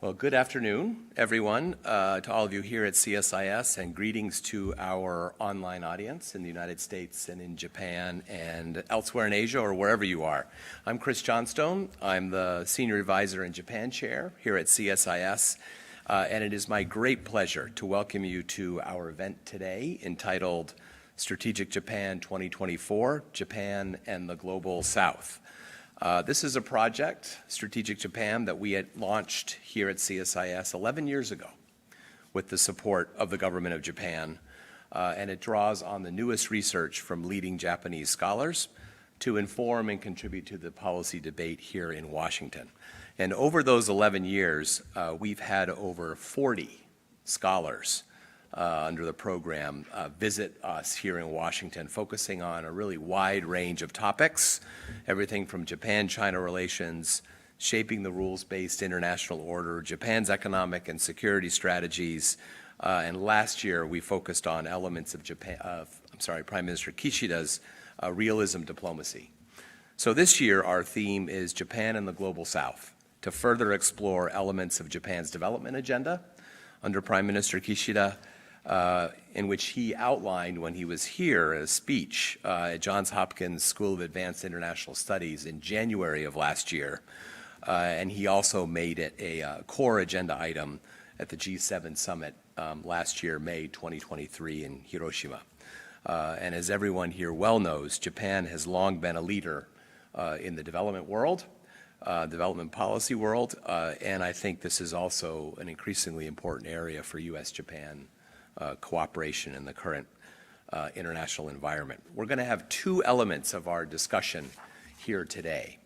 Well, good afternoon, everyone, to all of you here at CSIS, and greetings to our online audience in the United States and in Japan and elsewhere in Asia or wherever you are. I'm Chris Johnstone. I'm the Senior Advisor and Japan Chair here at CSIS, and it is my great pleasure to welcome you to our event today entitled Strategic Japan 2024, Japan and the Global South. This is a project, Strategic Japan, that we had launched here at CSIS 11 years ago with the support of the government of Japan, and it draws on the newest research from leading Japanese scholars to inform and contribute to the policy debate here in Washington. And over those 11 years, we've had over 40 scholars under the program visit us here in Washington, focusing on a really wide range of topics, everything from Japan-China relations, shaping the rules-based international order, Japan's economic and security strategies, and last year we focused on elements of Prime Minister Kishida's realism diplomacy. So this year our theme is Japan and the Global South, to further explore elements of Japan's development agenda under Prime Minister Kishida, in which he outlined when he was here a speech at Johns Hopkins School of Advanced International Studies in January of last year. And he also made it a core agenda item at the G7 Summit last year, May 2023 in Hiroshima. And as everyone here well knows, Japan has long been a leader in the development world, development policy world, and I think this is also an increasingly important area for U.S. Japan cooperation in the current international environment. We're going to have two elements of our discussion here today.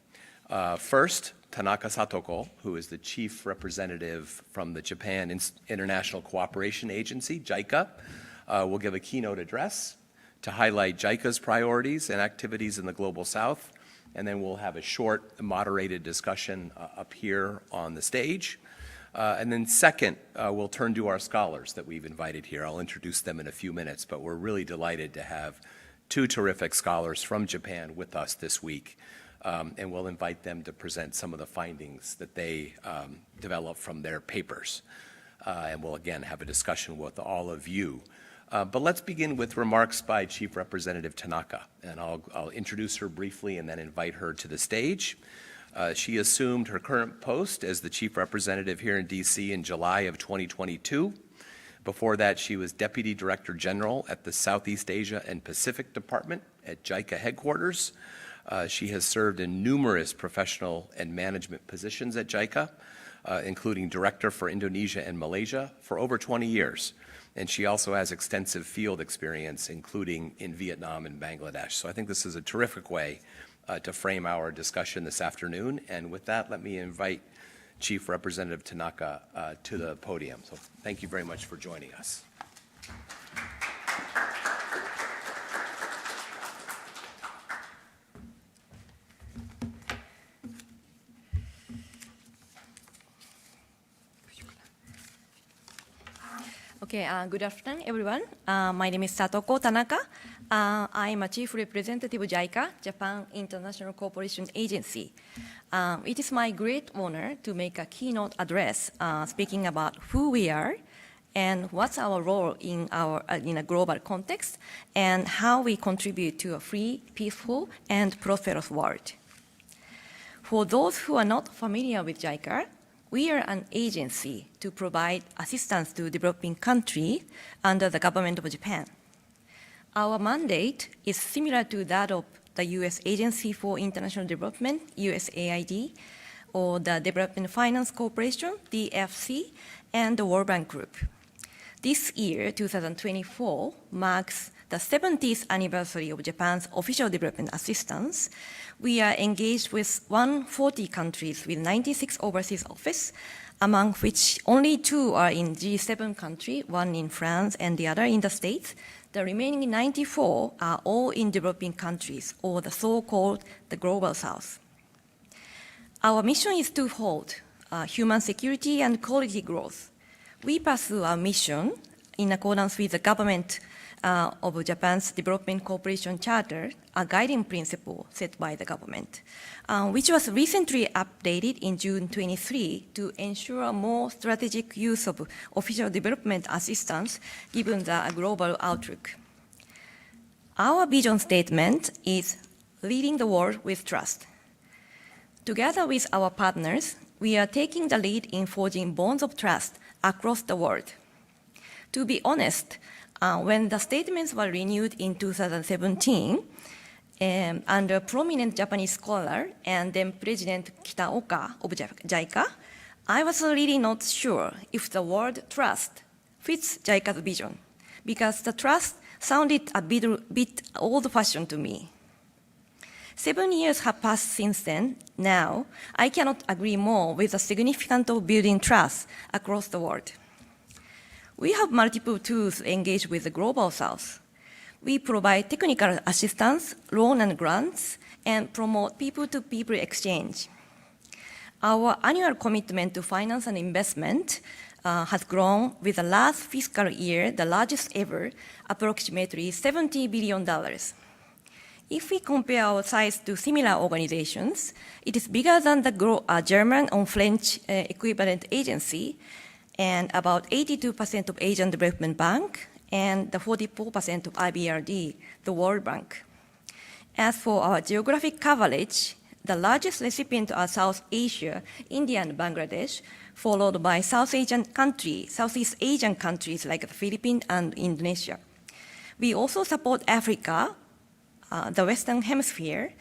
First, Tanaka Satoko, who is the Chief Representative from the Japan International Cooperation Agency, JICA, will give a keynote address to highlight JICA's priorities and activities in the Global South, and then we'll have a short moderated discussion up here on the stage. And then second, we'll turn to our scholars that we've invited here. I'll introduce them in a few minutes, but we're really delighted to have two terrific scholars from Japan with us this week, and we'll invite them to present some of the findings that they developed from their papers. And we'll again have a discussion with all of you. But let's begin with remarks by Chief Representative Tanaka, and I'll introduce her briefly and then invite her to the stage. She assumed her current post as the Chief Representative here in D.C. in July of 2022. Before that, she was Deputy Director General at the Southeast Asia and Pacific Department at JICA headquarters. She has served in numerous professional and management positions at JICA, including Director for Indonesia and Malaysia for over 20 years. And she also has extensive field experience, including in Vietnam and Bangladesh. So I think this is a terrific way to frame our discussion this afternoon. And with that, let me invite Chief Representative Tanaka to the podium. So thank you very much for joining us. Okay, good afternoon, everyone. My name is Satoko Tanaka. I am a Chief Representative of JICA, Japan International Cooperation Agency. It is my great honor to make a keynote address speaking about who we are and what's our role in a global context and how we contribute to a free, peaceful, and prosperous world. For those who are not familiar with JICA, we are an agency to provide assistance to developing countries under the government of Japan. Our mandate is similar to that of the U.S. Agency for International Development, USAID, or the Development Finance Corporation, DFC, and the World Bank Group. This year, 2024, marks the 70th anniversary of Japan's official development assistance. We are engaged with 140 countries with 96 overseas offices, among which only 2 are in G7 countries, 1 in France and the other in the States. The remaining 94 are all in developing countries, or the so-called the Global South. Our mission is twofold, human security and quality growth. We pursue our mission in accordance with the government of Japan's Development Cooperation Charter, a guiding principle set by the government, which was recently updated in June 23 to ensure a more strategic use of official development assistance given the global outlook. Our vision statement is leading the world with trust. Together with our partners, we are taking the lead in forging bonds of trust across the world. To be honest, when the statements were renewed in 2017, under prominent Japanese scholar and then President Kitaoka of JICA, I was really not sure if the word trust fits JICA's vision, because the trust sounded a bit old-fashioned to me. 7 years have passed since then. Now, I cannot agree more with the significance of building trust across the world. We have multiple tools to engage with the Global South. We provide technical assistance, loan and grants, and promote people-to-people exchange. Our annual commitment to finance and investment has grown with the last fiscal year, the largest ever, approximately $70 billion. If we compare our size to similar organizations, it is bigger than the German or French equivalent agency, and about 82% of Asian Development Bank, and the 44% of IBRD, the World Bank. As for our geographic coverage, the largest recipients are South Asia, India and Bangladesh, followed by Southeast Asian countries like the Philippines and Indonesia. We also support Africa, the Western Hemisphere,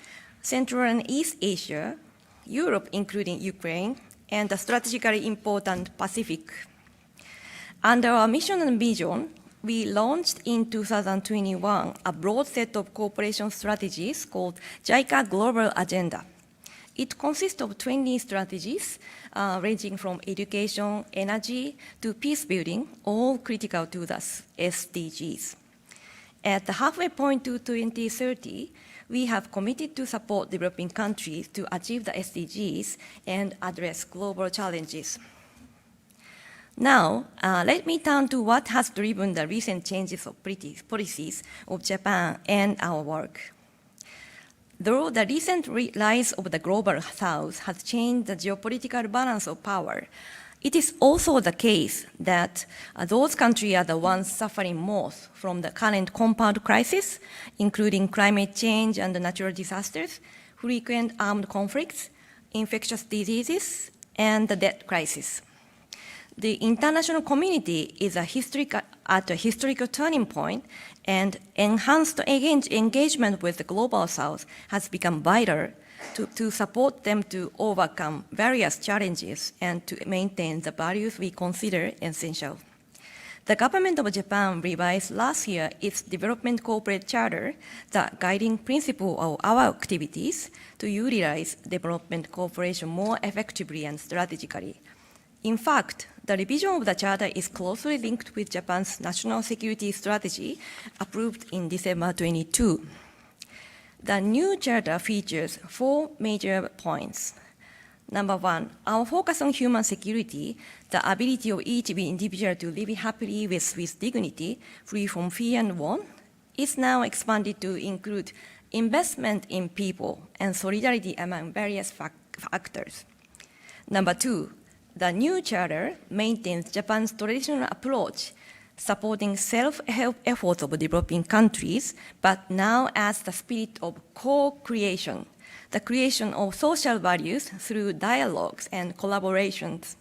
Central and East Asia, Europe including Ukraine, and the strategically important Pacific. Under our mission and vision, we launched in 2021 a broad set of cooperation strategies called JICA Global Agenda. It consists of 20 strategies ranging from education, energy, to peace building, all critical to the SDGs. At the halfway point to 2030, we have committed to support developing countries to achieve the SDGs and address global challenges. Now, let me turn to what has driven the recent changes of policies of Japan and our work. Though the recent rise of the Global South has changed the geopolitical balance of power, it is also the case that those countries are the ones suffering most from the current compound crisis, including climate change and natural disasters, frequent armed conflicts, infectious diseases, and the debt crisis. The international community is at a historical turning point, and enhanced engagement with the Global South has become vital to support them to overcome various challenges and to maintain the values we consider essential. The government of Japan revised last year its Development Corporate Charter, the guiding principle of our activities, to utilize development cooperation more effectively and strategically. In fact, the revision of the Charter is closely linked with Japan's National Security Strategy, approved in December 22. The new Charter features 4 major points. Number 1, our focus on human security, the ability of each individual to live happily with dignity, free from fear and want, is now expanded to include investment in people and solidarity among various factors. Number 2, the new charter maintains Japan's traditional approach, supporting self-help efforts of developing countries, but now adds the spirit of co-creation, the creation of social values through dialogues and collaborations.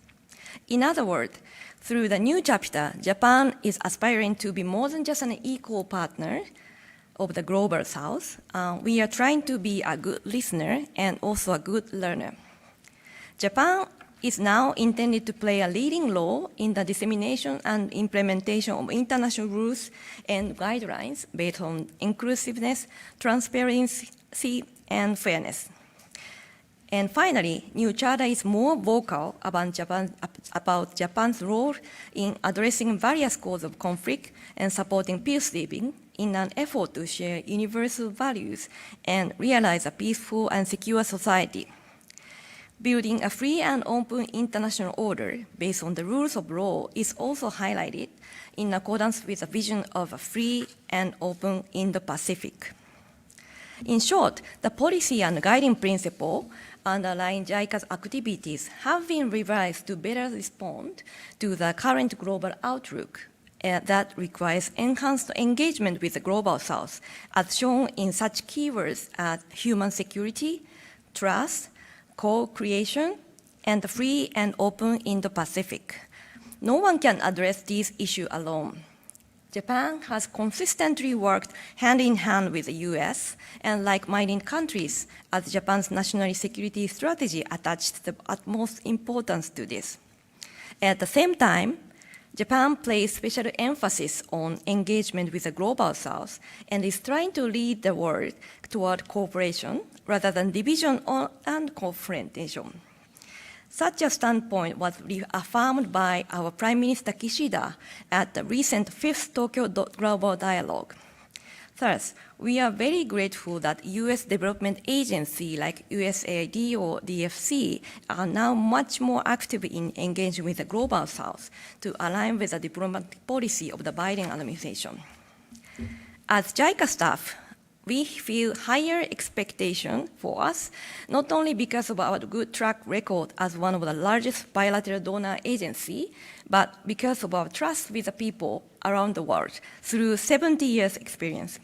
In other words, through the new chapter, Japan is aspiring to be more than just an equal partner of the Global South. We are trying to be a good listener and also a good learner. Japan is now intended to play a leading role in the dissemination and implementation of international rules and guidelines based on inclusiveness, transparency, and fairness. And finally, new charter is more vocal about Japan's role in addressing various causes of conflict and supporting peace living in an effort to share universal values and realize a peaceful and secure society. Building a free and open international order based on the rules of law is also highlighted in accordance with the vision of a free and open Indo-Pacific. In short, the policy and guiding principle underlying JICA's activities have been revised to better respond to the current global outlook that requires enhanced engagement with the Global South, as shown in such keywords as human security, trust, co-creation, and the free and open Indo-Pacific. No one can address these issues alone. Japan has consistently worked hand in hand with the U.S. and like-minded countries as Japan's national security strategy attached the utmost importance to this. At the same time, Japan places special emphasis on engagement with the Global South and is trying to lead the world toward cooperation rather than division and confrontation. Such a standpoint was reaffirmed by our Prime Minister Kishida at the recent 5th Tokyo Global Dialogue. Thus, we are very grateful that U.S. development agencies like USAID or DFC are now much more active in engaging with the Global South to align with the diplomatic policy of the Biden administration. As JICA staff, we feel higher expectation for us, not only because of our good track record as one of the largest bilateral donor agency, but because of our trust with the people around the world through 70 years experience.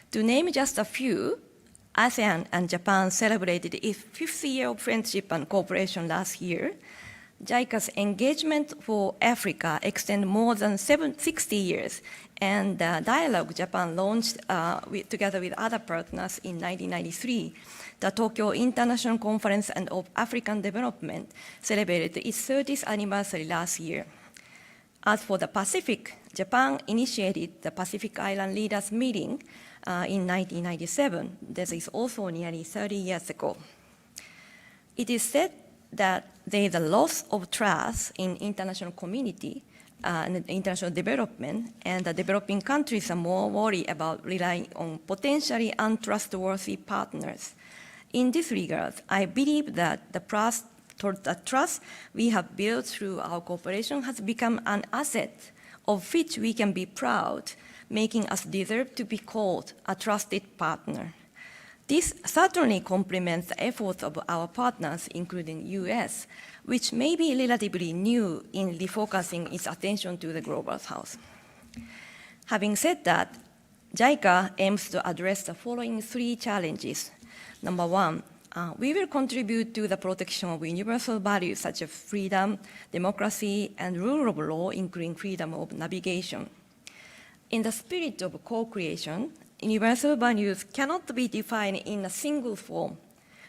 To name just a few, ASEAN and Japan celebrated its 5th year of friendship and cooperation last year. JICA's engagement for Africa extends more than 60 years, and the dialogue Japan launched together with other partners in 1993. The Tokyo International Conference of African Development celebrated its 30th anniversary last year. As for the Pacific, Japan initiated the Pacific Island Leaders Meeting in 1997. This is also nearly 30 years ago. It is said that there is a loss of trust in international community and international development, and the developing countries are more worried about relying on potentially untrustworthy partners. In this regard, I believe that the trust we have built through our cooperation has become an asset of which we can be proud, making us deserve to be called a trusted partner. This certainly complements the efforts of our partners, including U.S., which may be relatively new in refocusing its attention to the Global South. Having said that, JICA aims to address the following 3 challenges. Number 1, we will contribute to the protection of universal values such as freedom, democracy, and rule of law, including freedom of navigation. In the spirit of co-creation, universal values cannot be defined in a single form.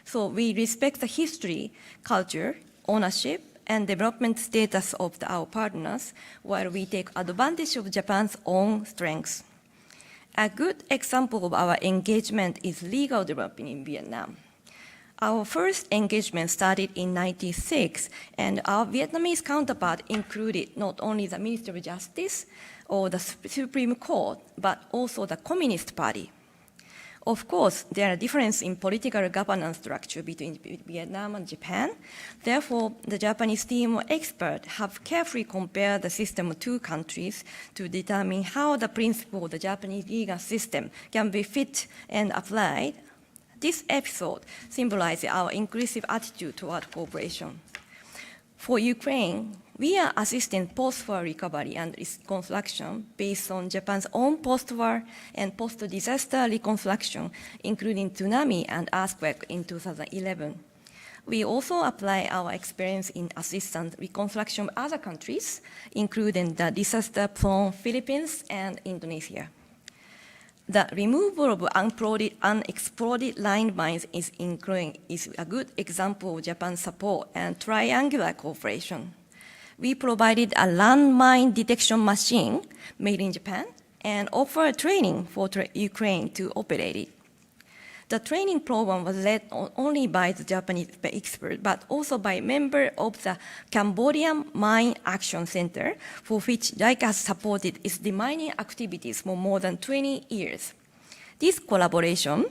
So we respect the history, culture, ownership, and development status of our partners while we take advantage of Japan's own strengths. A good example of our engagement is legal development in Vietnam. Our first engagement started in 1996, and our Vietnamese counterpart included not only the Ministry of Justice or the Supreme Court, but also the Communist Party. Of course, there are differences in political governance structure between Vietnam and Japan. Therefore, the Japanese team of experts have carefully compared the system of 2 countries to determine how the principle of the Japanese legal system can be fit and applied. This episode symbolizes our inclusive attitude toward cooperation. For Ukraine, we are assisting post-war recovery and reconstruction based on Japan's own post-war and post-disaster reconstruction, including tsunami and earthquake in 2011. We also apply our experience in assistance reconstruction of other countries, including the disaster-prone Philippines and Indonesia. The removal of unexploded landmines is a good example of Japan's support and triangular cooperation. We provided a landmine detection machine made in Japan and offered training for Ukraine to operate it. The training program was led not only by the Japanese expert, but also by members of the Cambodian Mine Action Center, for which JICA has supported its demining activities for more than 20 years. This collaboration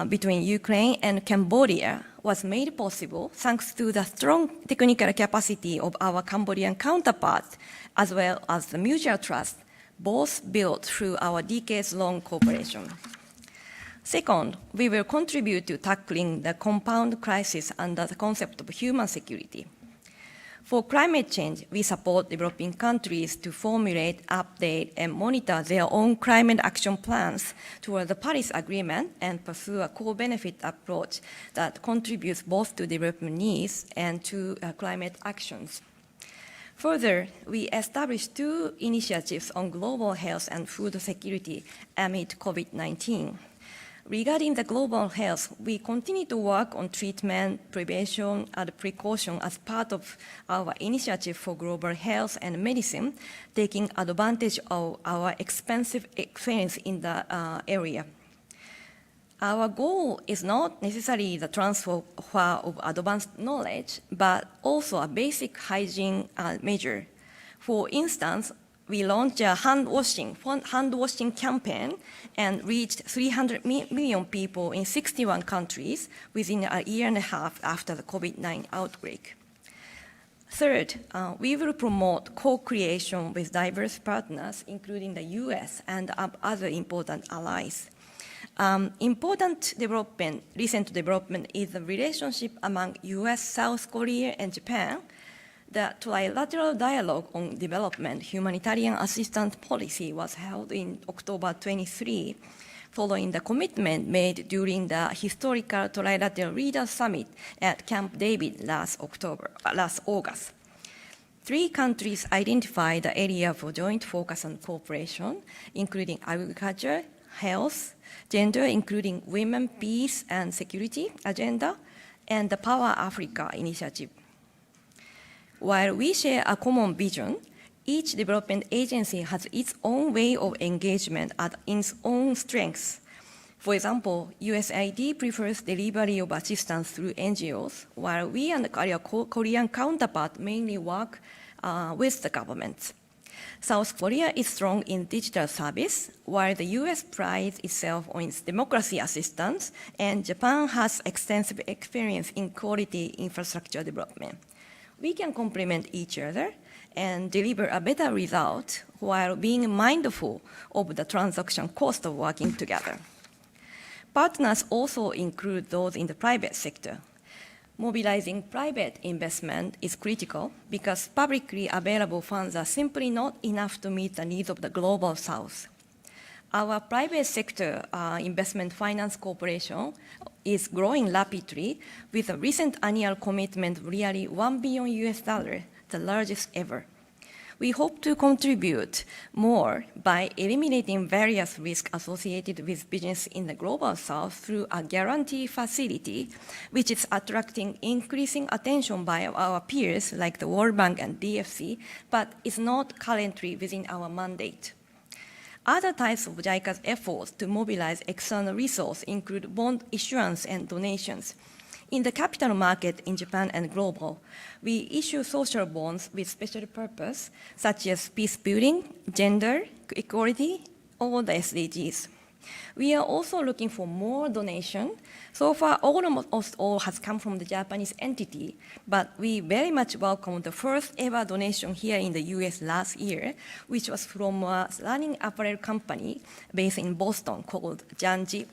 between Ukraine and Cambodia was made possible thanks to the strong technical capacity of our Cambodian counterparts, as well as the mutual trust, both built through our decades-long cooperation. Second, we will contribute to tackling the compound crisis under the concept of human security. For climate change, we support developing countries to formulate, update, and monitor their own climate action plans toward the Paris Agreement and pursue a co-benefit approach that contributes both to development needs and to climate actions. Further, we established 2 initiatives on global health and food security amid COVID-19. Regarding the global health, we continue to work on treatment, prevention, and precaution as part of our initiative for global health and medicine, taking advantage of our extensive experience in the area. Our goal is not necessarily the transfer of advanced knowledge, but also a basic hygiene measure. For instance, we launched a hand washing campaign and reached 300 million people in 61 countries within a year and a half after the COVID-19 outbreak. Third, we will promote co-creation with diverse partners, including the U.S. and other important allies. Recent development is the relationship among U.S., South Korea, and Japan. The trilateral dialogue on development humanitarian assistance policy was held in October 23, following the commitment made during the historical trilateral leaders summit at Camp David last August. 3 countries identified the area for joint focus on cooperation, including agriculture, health, gender, including women, peace and security agenda, and the Power Africa initiative. While we share a common vision, each development agency has its own way of engagement at its own strengths. For example, USAID prefers delivery of assistance through NGOs, while we and our Korean counterpart mainly work with the government. South Korea is strong in digital service, while the US prides itself on its democracy assistance, and Japan has extensive experience in quality infrastructure development. We can complement each other and deliver a better result while being mindful of the transaction cost of working together. Partners also include those in the private sector. Mobilizing private investment is critical because publicly available funds are simply not enough to meet the needs of the global South. Our private sector investment finance corporation is growing rapidly with a recent annual commitment of nearly $1 billion, the largest ever. We hope to contribute more by eliminating various risks associated with business in the global South through a guarantee facility, which is attracting increasing attention by our peers like the World Bank and DFC, but is not currently within our mandate. Other types of JICA's efforts to mobilize external resources include bond issuance and donations. In the capital market in Japan and global, we issue social bonds with special purpose, such as peace building, gender equality, or the SDGs. We are also looking for more donation. So far, almost all has come from the Japanese entity, but we very much welcome the first ever donation here in the US last year, which was from a running apparel company based in Boston called Janji.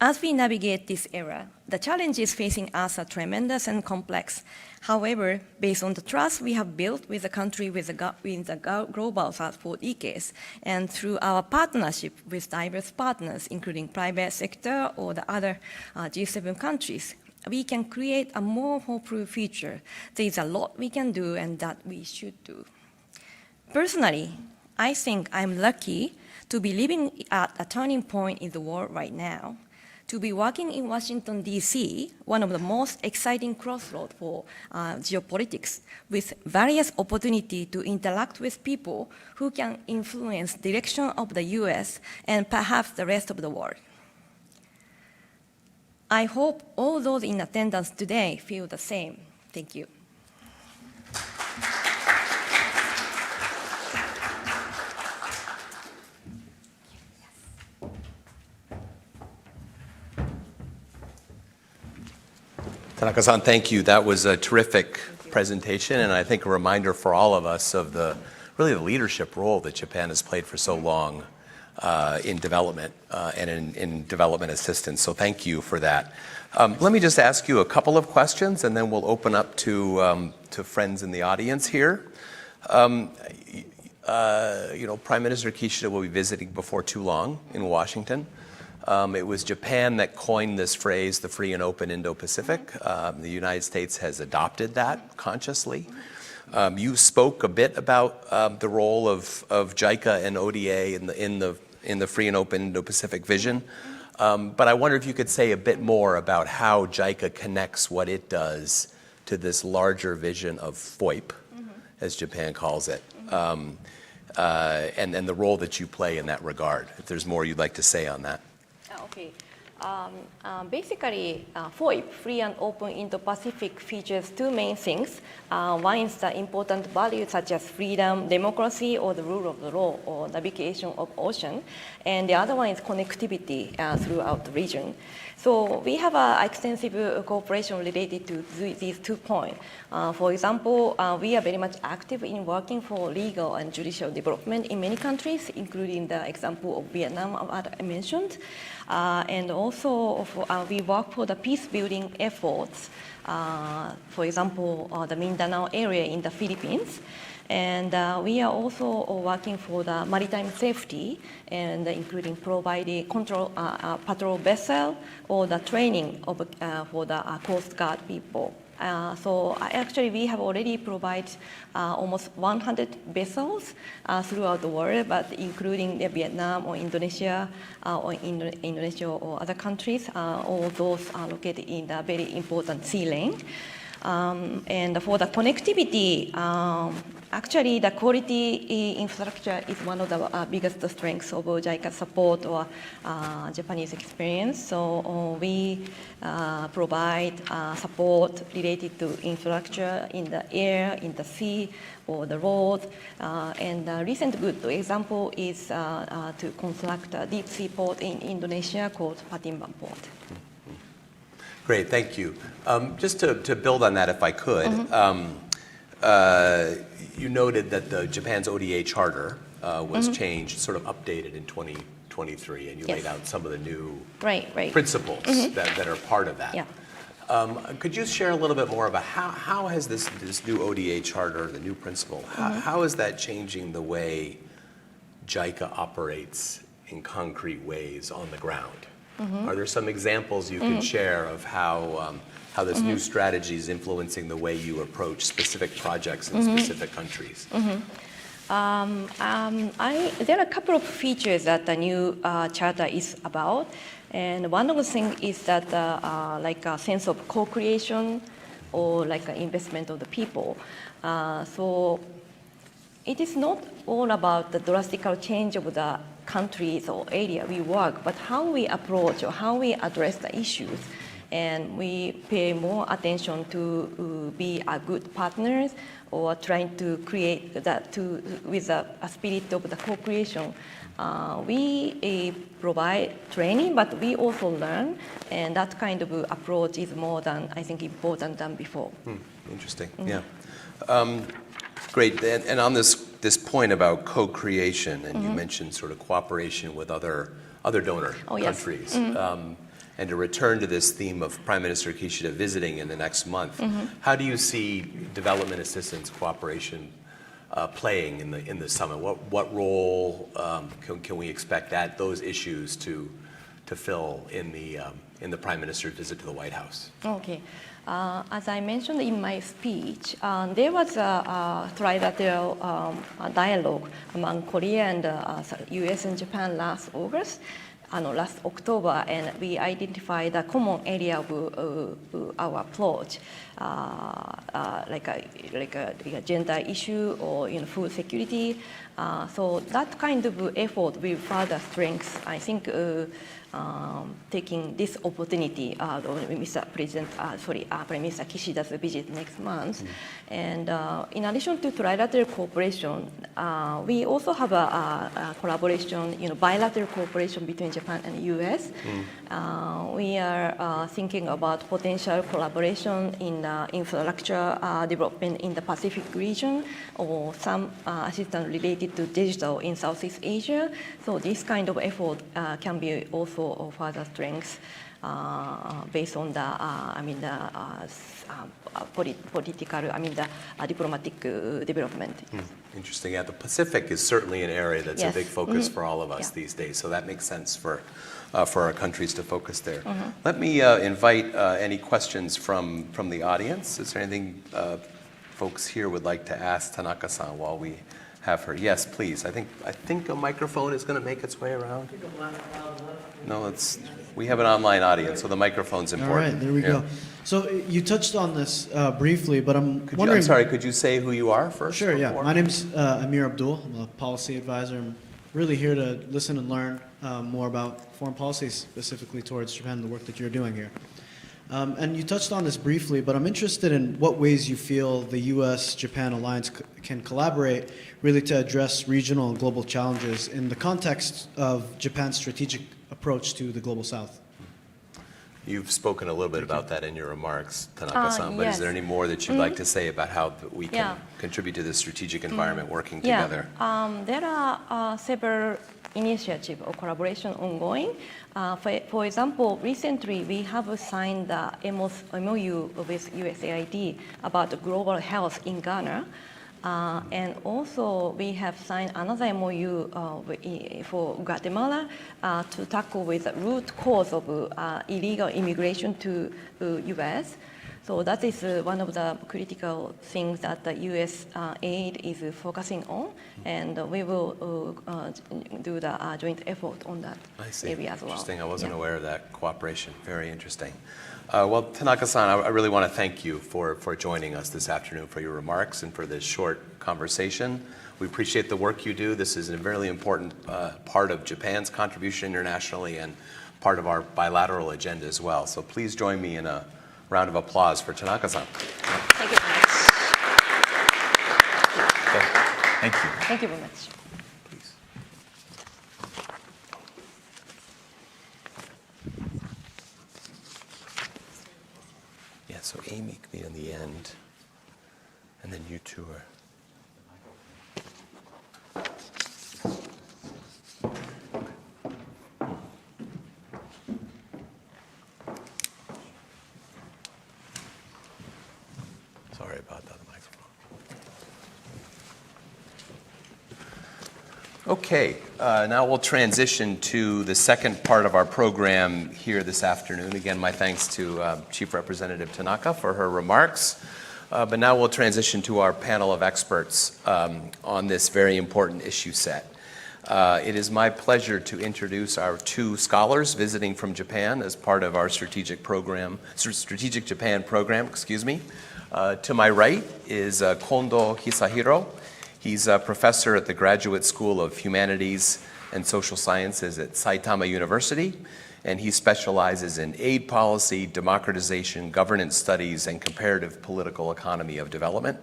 As we navigate this era, the challenges facing us are tremendous and complex. However, based on the trust we have built with the country with the global South for decades, and through our partnership with diverse partners, including private sector or the other G7 countries, we can create a more hopeful future. There is a lot we can do and that we should do. Personally, I think I'm lucky to be living at a turning point in the world right now. To be working in Washington, D.C., one of the most exciting crossroads for geopolitics, with various opportunities to interact with people who can influence the direction of the U.S. and perhaps the rest of the world. I hope all those in attendance today feel the same. Thank you. Tanaka-san, thank you. That was a terrific presentation, and I think a reminder for all of us of the leadership role that Japan has played for so long in development and in development assistance. So thank you for that. Let me just ask you a couple of questions, and then we'll open up to friends in the audience here. Prime Minister Kishida will be visiting before too long in Washington. It was Japan that coined this phrase, the free and open Indo-Pacific. The United States has adopted that consciously. You spoke a bit about the role of JICA and ODA in the free and open Indo-Pacific vision. But I wonder if you could say a bit more about how JICA connects what it does to this larger vision of FOIP, as Japan calls it, and the role that you play in that regard. If there's more you'd like to say on that. Okay. Basically, FOIP, Free and Open Indo-Pacific, features two main things. One is the important values such as freedom, democracy, or the rule of the law, or navigation of ocean. And the other one is connectivity throughout the region. So we have extensive cooperation related to these 2 points. For example, we are very much active in working for legal and judicial development in many countries, including the example of Vietnam I mentioned. And also, we work for the peace building efforts, for example, the Mindanao area in the Philippines. And we are also working for the maritime safety, and including providing control patrol vessel or the training of, for the Coast Guard people. So actually we have already provided almost 100 vessels throughout the world, but including Vietnam or Indonesia or Indonesia or other countries, all those are located in the very important sea lane. And for the connectivity, actually the quality infrastructure is one of the biggest strengths of JICA support or Japanese experience. So we provide support related to infrastructure in the air, in the sea, or the road. And a recent good example is to construct a deep sea port in Indonesia called Palembang Port. Great, thank you. Just to build on that, if I could, you noted that Japan's ODA charter was changed, sort of updated in 2023, and you laid out some of the new principles that are part of that. Yeah. Could you share a little bit more about how has this new ODA charter, the new principle, how is that changing the way JICA operates in concrete ways on the ground? Are there some examples you can share of how this new strategy is influencing the way you approach specific projects in specific countries? There are a couple of features that the new charter is about, and one of the things is that like a sense of co-creation or like an investment of the people. So it is not all about the drastic change of the countries or area we work, but how we approach or how we address the issues. And we pay more attention to be a good partners or trying to create that with a spirit of the co-creation. We provide training, but we also learn, and that kind of approach is more than, I think, important than before. Interesting, yeah. Great, and on this point about co-creation, and you mentioned sort of cooperation with other donor countries, and to return to this theme of Prime Minister Kishida visiting in the next month, how do you see development assistance cooperation playing in the summit? What role can we expect those issues to fill in the Prime Minister's visit to the White House? Okay. As I mentioned in my speech, there was a trilateral dialogue among Korea and U.S. and Japan last October, and we identified a common area of our approach, like a gender issue or food security. So that kind of effort will further strengthen, I think, taking this opportunity, Prime Minister Kishida's visit next month. And in addition to trilateral cooperation, we also have a collaboration, bilateral cooperation between Japan and U.S. We are thinking about potential collaboration in the infrastructure development in the Pacific region, or some assistance related to digital in Southeast Asia. So this kind of effort can be also of further strength based on the, political, diplomatic development. Interesting. Yeah, the Pacific is certainly an area that's a big focus for all of us these days. So that makes sense for our countries to focus there. Let me invite any questions from the audience. Is there anything folks here would like to ask Tanaka-san while we have her? Yes, please. I think a microphone is going to make its way around. No, we have an online audience, so the microphone's important. All right, there we go. So you touched on this briefly, but I'm wondering... I'm sorry, could you say who you are first? Sure, yeah. My name's Amir Abdul. I'm a policy advisor. I'm really here to listen and learn more about foreign policy, specifically towards Japan, the work that you're doing here. And you touched on this briefly, but I'm interested in what ways you feel the U.S. Japan Alliance can collaborate really to address regional and global challenges in the context of Japan's strategic approach to the Global South. You've spoken a little bit about that in your remarks, Tanaka-san, but is there any more that you'd like to say about how we can contribute to this strategic environment working together? There are several initiatives or collaboration ongoing. For example, recently we have signed the MOU with USAID about global health in Ghana. And also we have signed another MOU for Guatemala to tackle with the root cause of illegal immigration to U.S. So that is one of the critical things that the U.S. aid is focusing on, and we will do the joint effort on that area as well. Interesting. I wasn't aware of that cooperation. Very interesting. Well, Tanaka-san, I really want to thank you for joining us this afternoon, for your remarks and for this short conversation. We appreciate the work you do. This is a very important part of Japan's contribution internationally and part of our bilateral agenda as well. So please join me in a round of applause for Tanaka-san. Thank you very much. Thank you. Thank you very much. Please. Yeah, so Amy can be in the end, and then you two are. Sorry about that, microphone. Okay, now we'll transition to the second part of our program here this afternoon. Again, my thanks to Chief Representative Tanaka for her remarks. But now we'll transition to our panel of experts on this very important issue set. It is my pleasure to introduce our two scholars visiting from Japan as part of our Strategic Japan program, To my right is Kondoh Hisahiro. He's a professor at the Graduate School of Humanities and Social Sciences at Saitama University, and he specializes in aid policy, democratization, governance studies, and comparative political economy of development.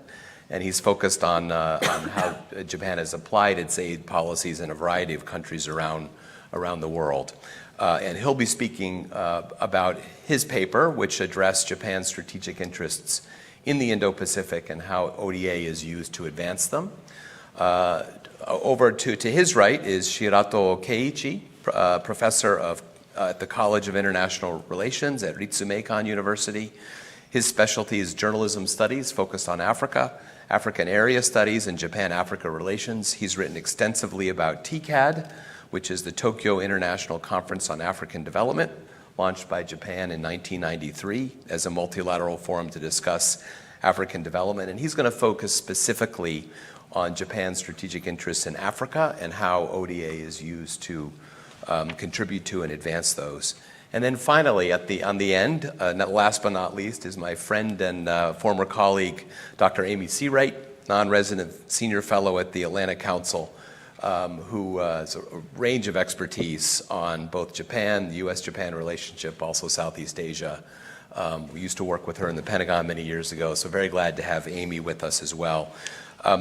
And he's focused on how Japan has applied its aid policies in a variety of countries around the world. And he'll be speaking about his paper, which addressed Japan's strategic interests in the Indo-Pacific and how ODA is used to advance them. Over to his right is Shirato Keiichi, professor at the College of International Relations at Ritsumeikan University. His specialty is journalism studies focused on Africa, African area studies, and Japan-Africa relations. He's written extensively about TCAD, which is the Tokyo International Conference on African Development, launched by Japan in 1993 as a multilateral forum to discuss African development. And he's going to focus specifically on Japan's strategic interests in Africa and how ODA is used to contribute to and advance those. And then finally, on the end, last but not least, is my friend and former colleague, Dr. Amy Seawright, non-resident senior fellow at the Atlantic Council, who has a range of expertise on both Japan, the U.S. Japan relationship, also Southeast Asia. We used to work with her in the Pentagon many years ago, so very glad to have Amy with us as well.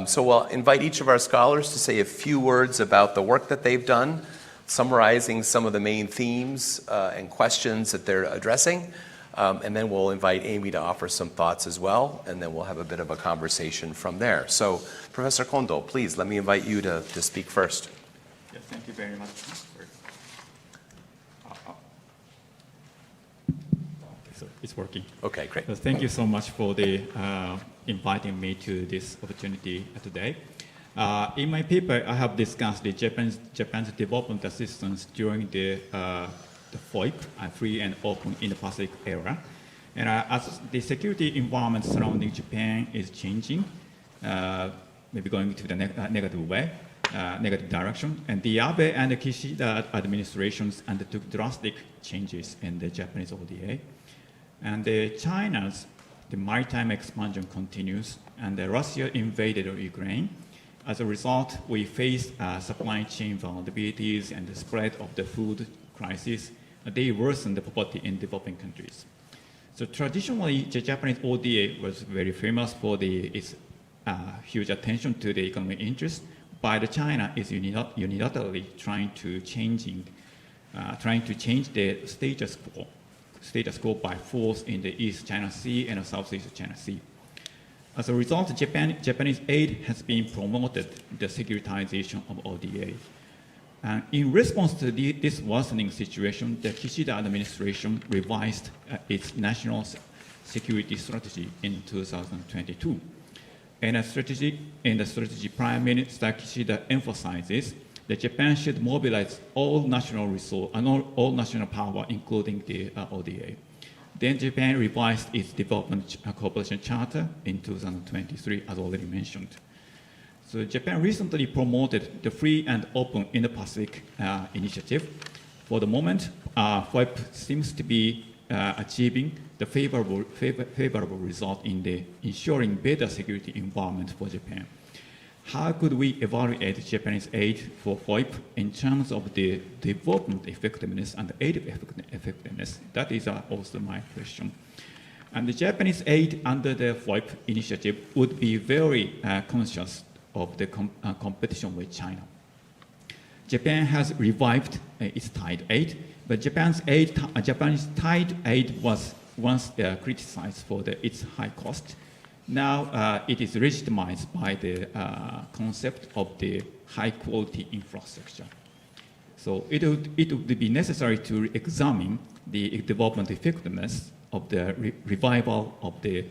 So we'll invite each of our scholars to say a few words about the work that they've done summarizing some of the main themes and questions that they're addressing. And then we'll invite Amy to offer some thoughts as well, and then we'll have a bit of a conversation from there. So, Professor Kondoh, please, let me invite you to speak first. Yes, thank you very much. So it's working. Okay, great. So thank you so much for the inviting me to this opportunity today. In my paper, I have discussed the Japan's development assistance during the FOIP, free and open Indo-Pacific era. And as the security environment surrounding Japan is changing, maybe going to the negative way, negative direction, and the Abe and the Kishida administrations undertook drastic changes in the Japanese ODA. And China's maritime expansion continues, and Russia invaded Ukraine. As a result, we face supply chain vulnerabilities and the spread of the food crisis. They worsen the poverty in developing countries. So traditionally, the Japanese ODA was very famous for its huge attention to the economic interests, but China is unilaterally trying to change the status quo by force in the East China Sea and the Southeast China Sea. As a result, Japanese aid has been promoted the securitization of ODA. In response to this worsening situation, the Kishida administration revised its national security strategy in 2022. In the strategy, Prime Minister Kishida emphasizes that Japan should mobilize all national resource and all national power, including the ODA. Then Japan revised its development cooperation charter in 2023, as already mentioned. So Japan recently promoted the free and open Indo-Pacific initiative. For the moment, FOIP seems to be achieving the favorable result in the ensuring better security environment for Japan. How could we evaluate Japanese aid for FOIP in terms of the development effectiveness and aid effectiveness? That is also my question. And the Japanese aid under the FOIP initiative would be very conscious of the competition with China. Japan has revived its tide aid, but Japan's tide aid was once criticized for its high cost. Now it is legitimized by the concept of the high quality infrastructure. So it would be necessary to examine the development effectiveness of the revival of the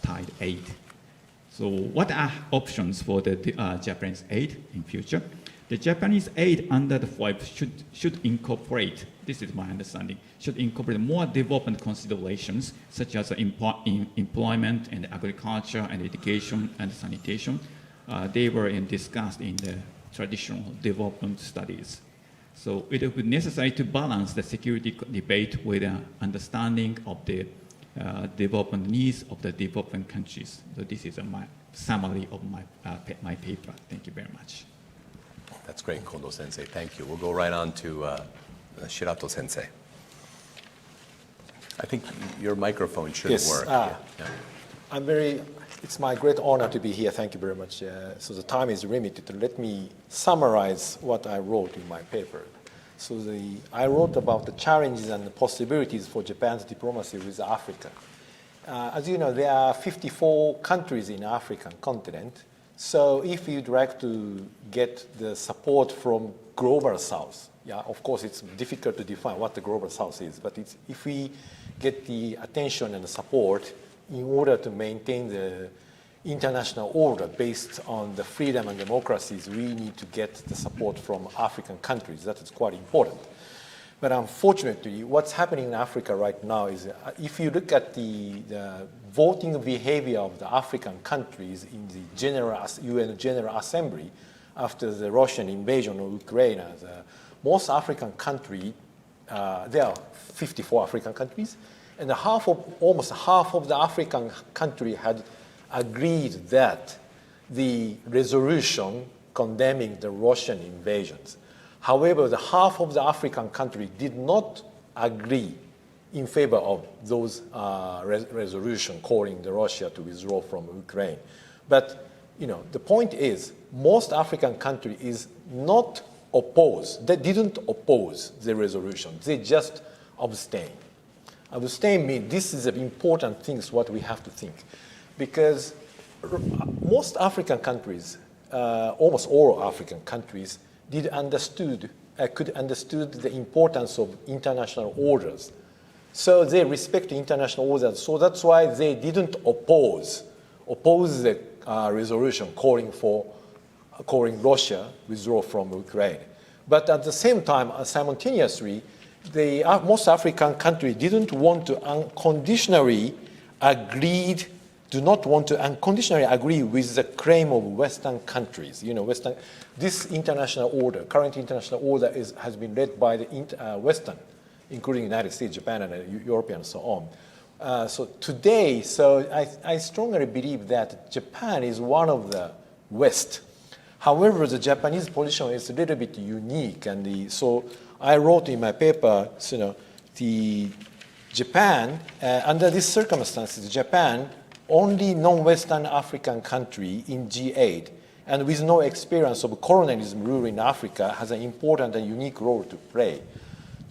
tide aid. So what are options for the Japanese aid in future? The Japanese aid under the FOIP should incorporate, this is my understanding, should incorporate more development considerations such as employment and agriculture and education and sanitation. They were discussed in the traditional development studies. So it would be necessary to balance the security debate with an understanding of the development needs of the developing countries. So this is my summary of my paper. Thank you very much. That's great, Kondoh Sensei. Thank you. We'll go right on to Shirato Sensei. I think your microphone should work. Yeah. It's my great honor to be here. Thank you very much. So the time is limited. Let me summarize what I wrote in my paper. So I wrote about the challenges and the possibilities for Japan's diplomacy with Africa. As you know, there are 54 countries in the African continent. So if you'd like to get the support from Global South, of course it's difficult to define what the Global South is, but if we get the attention and the support in order to maintain the international order based on the freedom and democracies, we need to get the support from African countries. That is quite important. But unfortunately, what's happening in Africa right now is if you look at the voting behavior of the African countries in the UN General Assembly after the Russian invasion of Ukraine, most African countries, there are 54 African countries, and almost half of the African country had agreed that the resolution condemning the Russian invasions. However, the half of the African country did not agree in favor of those resolution calling the Russia to withdraw from Ukraine. But the point is, most African country is not oppose. They didn't oppose the resolution. They just abstain. Abstain means this is an important thing, what we have to think. Because most African countries, almost all African countries, could understood the importance of international orders. So they respect international orders. So that's why they didn't oppose the resolution calling Russia withdraw from Ukraine. But at the same time, simultaneously, most African countries didn't want to unconditionally do not want to unconditionally agree with the claim of Western countries. This international order, current international order has been led by the Western, including United States, Japan, and Europe, and so on. So today, I strongly believe that Japan is one of the West. However, the Japanese position is a little bit unique, and so I wrote in my paper, the Japan, under these circumstances, Japan, only non-Western African country in G8, and with no experience of colonialism rule in Africa, has an important and unique role to play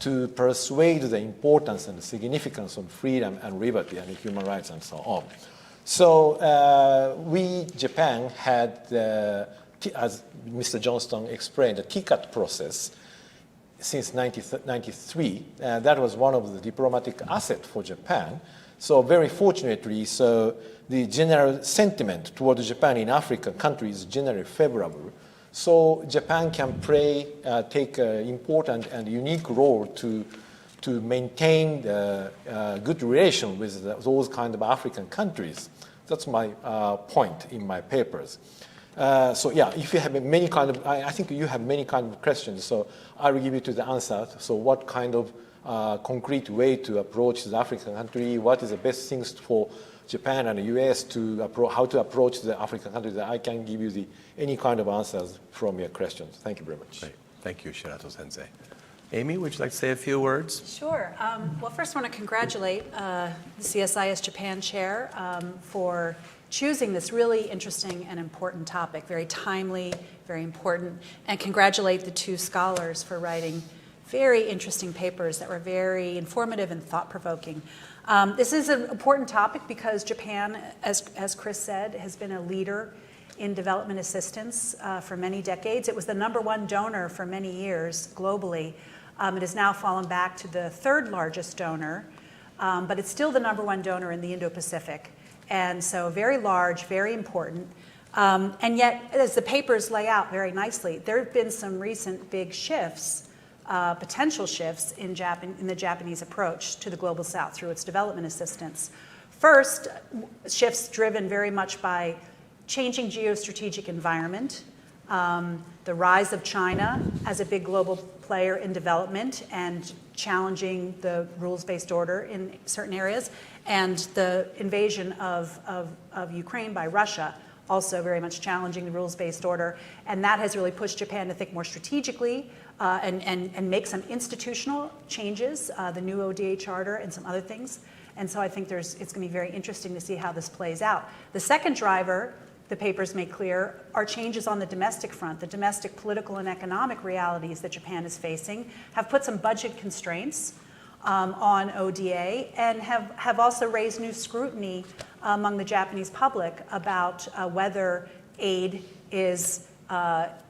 to persuade the importance and the significance of freedom and liberty and human rights and so on. So we, Japan, had, as Mr. Johnstone explained, the TICAT process since 1993. That was one of the diplomatic assets for Japan. So very fortunately, so the general sentiment toward Japan in African countries is generally favorable. So Japan can take an important and unique role to maintain good relation with those kind of African countries. That's my point in my papers. So yeah, if you have many kind of, I think you have many kind of questions, so I will give you to the answer. So what kind of concrete way to approach the African country? What is the best things for Japan and the U.S. to how to approach the African countries? I can give you any kind of answers from your questions. Thank you very much. Great. Thank you, Shirato Sensei. Amy, would you like to say a few words? Sure. Well, first I want to congratulate the CSIS Japan Chair for choosing this really interesting and important topic, very timely, very important, and congratulate the two scholars for writing very interesting papers that were very informative and thought-provoking. This is an important topic because Japan, as Chris said, has been a leader in development assistance for many decades. It was the #1 donor for many years globally. It has now fallen back to the third largest donor, but it's still the #1 donor in the Indo-Pacific. And so very large, very important. And yet, as the papers lay out very nicely, there have been some recent big shifts, potential shifts in the Japanese approach to the Global South through its development assistance. First, shifts driven very much by changing geostrategic environment, the rise of China as a big global player in development and challenging the rules-based order in certain areas, and the invasion of Ukraine by Russia, also very much challenging the rules-based order. And that has really pushed Japan to think more strategically and make some institutional changes, the new ODA charter and some other things. And so I think it's going to be very interesting to see how this plays out. The second driver, the papers make clear, are changes on the domestic front. The domestic political and economic realities that Japan is facing have put some budget constraints on ODA and have also raised new scrutiny among the Japanese public about whether aid is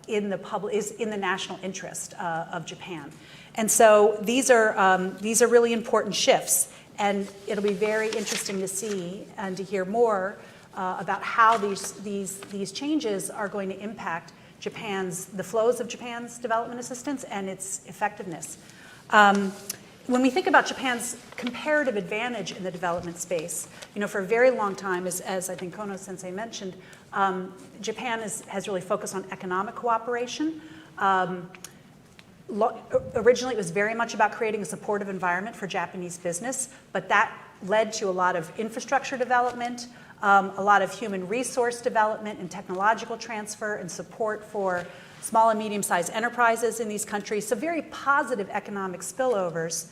in the national interest of Japan. And so these are really important shifts, and it'll be very interesting to see and to hear more about how these changes are going to impact the flows of Japan's development assistance and its effectiveness. When we think about Japan's comparative advantage in the development space, for a very long time, as I think Kondoh Sensei mentioned, Japan has really focused on economic cooperation. Originally, it was very much about creating a supportive environment for Japanese business, but that led to a lot of infrastructure development, a lot of human resource development and technological transfer and support for small and medium-sized enterprises in these countries. So very positive economic spillovers,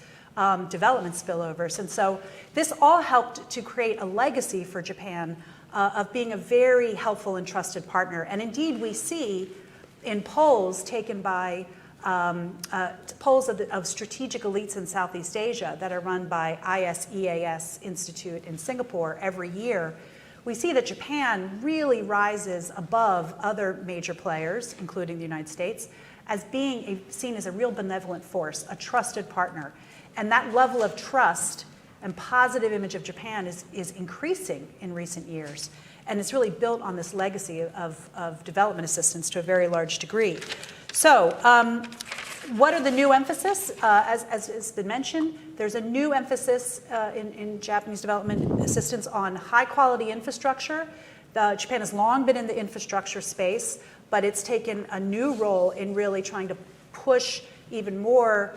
development spillovers. And so this all helped to create a legacy for Japan of being a very helpful and trusted partner. And indeed, we see in polls taken by polls of strategic elites in Southeast Asia that are run by ISEAS Institute in Singapore every year, we see that Japan really rises above other major players, including the United States, as being seen as a real benevolent force, a trusted partner. And that level of trust and positive image of Japan is increasing in recent years. And it's really built on this legacy of development assistance to a very large degree. So what are the new emphasis? As has been mentioned, there's a new emphasis in Japanese development assistance on high-quality infrastructure. Japan has long been in the infrastructure space, but it's taken a new role in really trying to push even more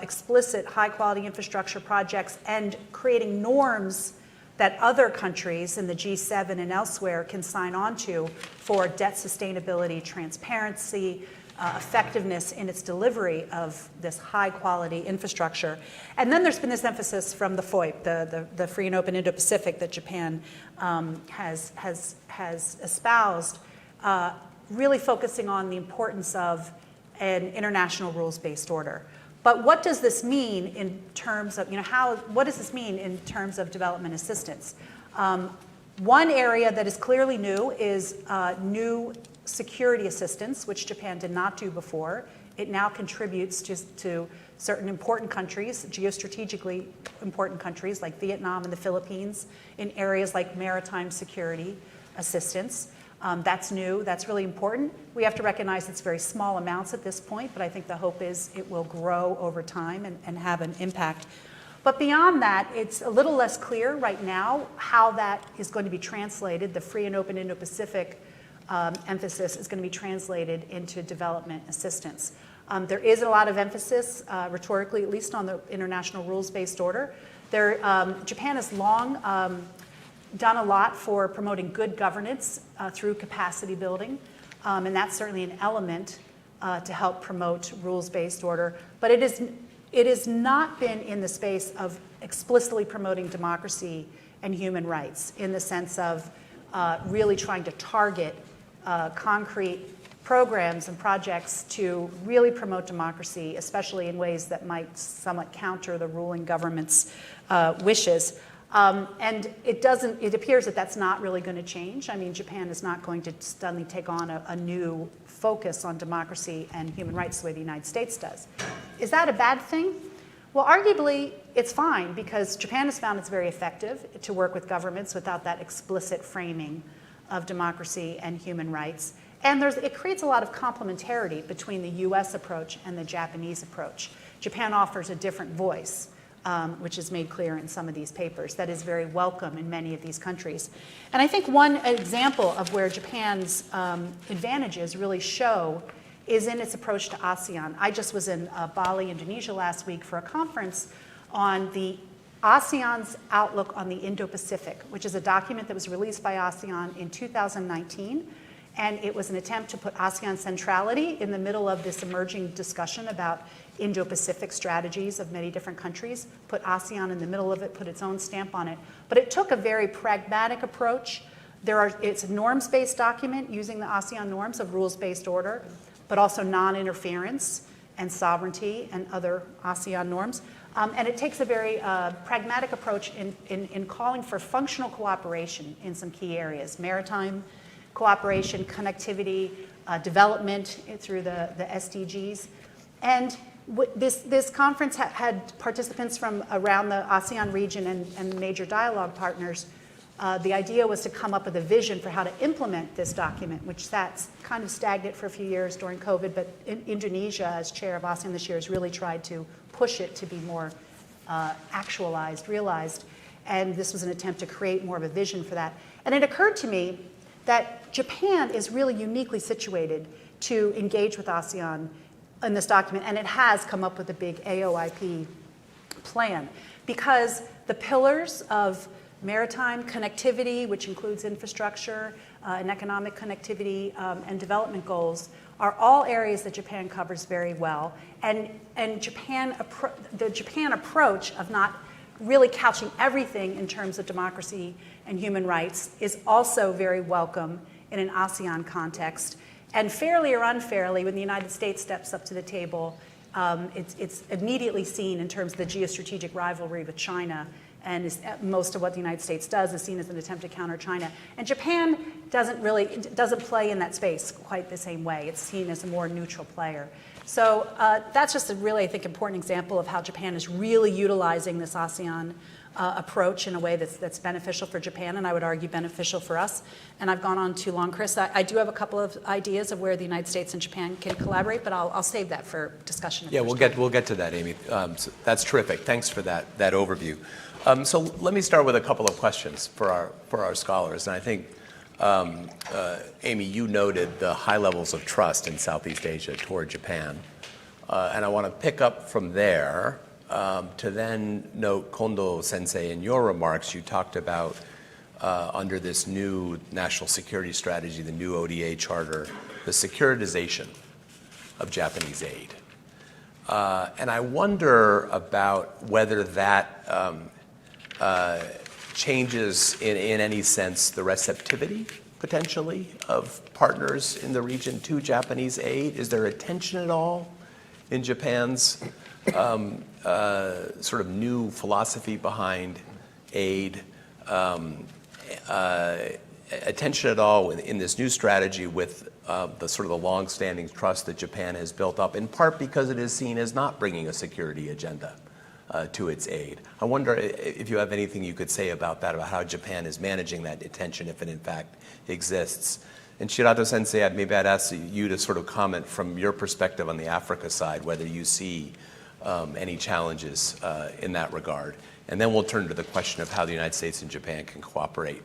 explicit high-quality infrastructure projects and creating norms that other countries in the G7 and elsewhere can sign on to for debt sustainability, transparency, effectiveness in its delivery of this high-quality infrastructure. And then there's been this emphasis from the FOIP, the Free and Open Indo-Pacific that Japan has espoused, really focusing on the importance of an international rules-based order. But what does this mean in terms of, what does this mean in terms of development assistance? One area that is clearly new is new security assistance, which Japan did not do before. It now contributes to certain important countries, geostrategically important countries like Vietnam and the Philippines, in areas like maritime security assistance. That's new, that's really important. We have to recognize it's very small amounts at this point, but I think the hope is it will grow over time and have an impact. But beyond that, it's a little less clear right now how that is going to be translated. The Free and Open Indo-Pacific emphasis is going to be translated into development assistance. There is a lot of emphasis, rhetorically at least, on the international rules-based order. Japan has long done a lot for promoting good governance through capacity building, and that's certainly an element to help promote rules-based order. But it has not been in the space of explicitly promoting democracy and human rights in the sense of really trying to target concrete programs and projects to really promote democracy, especially in ways that might somewhat counter the ruling government's wishes. And it appears that that's not really going to change. I mean, Japan is not going to suddenly take on a new focus on democracy and human rights the way the United States does. Is that a bad thing? Well, arguably, it's fine because Japan has found it's very effective to work with governments without that explicit framing of democracy and human rights. And it creates a lot of complementarity between the US approach and the Japanese approach. Japan offers a different voice, which is made clear in some of these papers, that is very welcome in many of these countries. And I think one example of where Japan's advantages really show is in its approach to ASEAN. I just was in Bali, Indonesia last week for a conference on the ASEAN's outlook on the Indo-Pacific, which is a document that was released by ASEAN in 2019. And it was an attempt to put ASEAN centrality in the middle of this emerging discussion about Indo-Pacific strategies of many different countries, put ASEAN in the middle of it, put its own stamp on it. But it took a very pragmatic approach. It's a norms-based document using the ASEAN norms of rules-based order, but also non-interference and sovereignty and other ASEAN norms. And it takes a very pragmatic approach in calling for functional cooperation in some key areas: maritime cooperation, connectivity, development through the SDGs. And this conference had participants from around the ASEAN region and major dialogue partners. The idea was to come up with a vision for how to implement this document, which sat kind of stagnant for a few years during COVID, but Indonesia, as chair of ASEAN this year, has really tried to push it to be more actualized, realized. And this was an attempt to create more of a vision for that. And it occurred to me that Japan is really uniquely situated to engage with ASEAN in this document, and it has come up with a big AOIP plan, because the pillars of maritime connectivity, which includes infrastructure and economic connectivity and development goals, are all areas that Japan covers very well. And the Japan approach of not really couching everything in terms of democracy and human rights is also very welcome in an ASEAN context. And fairly or unfairly, when the United States steps up to the table, it's immediately seen in terms of the geostrategic rivalry with China, and most of what the United States does is seen as an attempt to counter China. And Japan doesn't play in that space quite the same way. It's seen as a more neutral player. So that's just a really, I think, important example of how Japan is really utilizing this ASEAN approach in a way that's beneficial for Japan, and I would argue beneficial for us. And I've gone on too long, Chris. I do have a couple of ideas of where the United States and Japan can collaborate, but I'll save that for discussion. Yeah, we'll get to that, Amy. So that's terrific. Thanks for that overview. So let me start with a couple of questions for our scholars. And I think, Amy, you noted the high levels of trust in Southeast Asia toward Japan. And I want to pick up from there to then note, Kondoh sensei, in your remarks, you talked about under this new national security strategy, the new ODA charter, the securitization of Japanese aid. And I wonder about whether that changes in any sense the receptivity, potentially, of partners in the region to Japanese aid. Is there a tension at all in Japan's sort of new philosophy behind aid, attention at all in this new strategy with the sort of the long-standing trust that Japan has built up, in part because it is seen as not bringing a security agenda to its aid? I wonder if you have anything you could say about that, about how Japan is managing that tension, if it in fact exists. And Shirato sensei, maybe I'd ask you to sort of comment from your perspective on the Africa side, whether you see any challenges in that regard. And then we'll turn to the question of how the United States and Japan can cooperate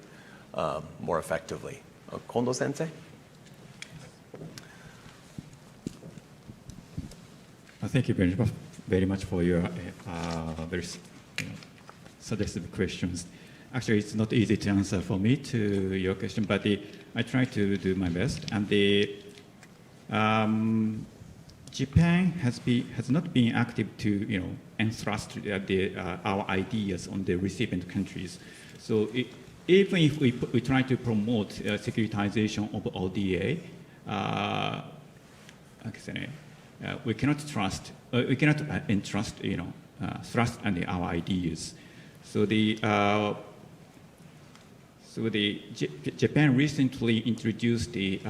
more effectively. Kondoh sensei? Thank you very much for your very suggestive questions. Actually, it's not easy to answer for me to your question, but I try to do my best. And Japan has not been active to entrust our ideas on the recipient countries. So even if we try to promote securitization of ODA, we cannot entrust thrust on our ideas. So Japan recently introduced the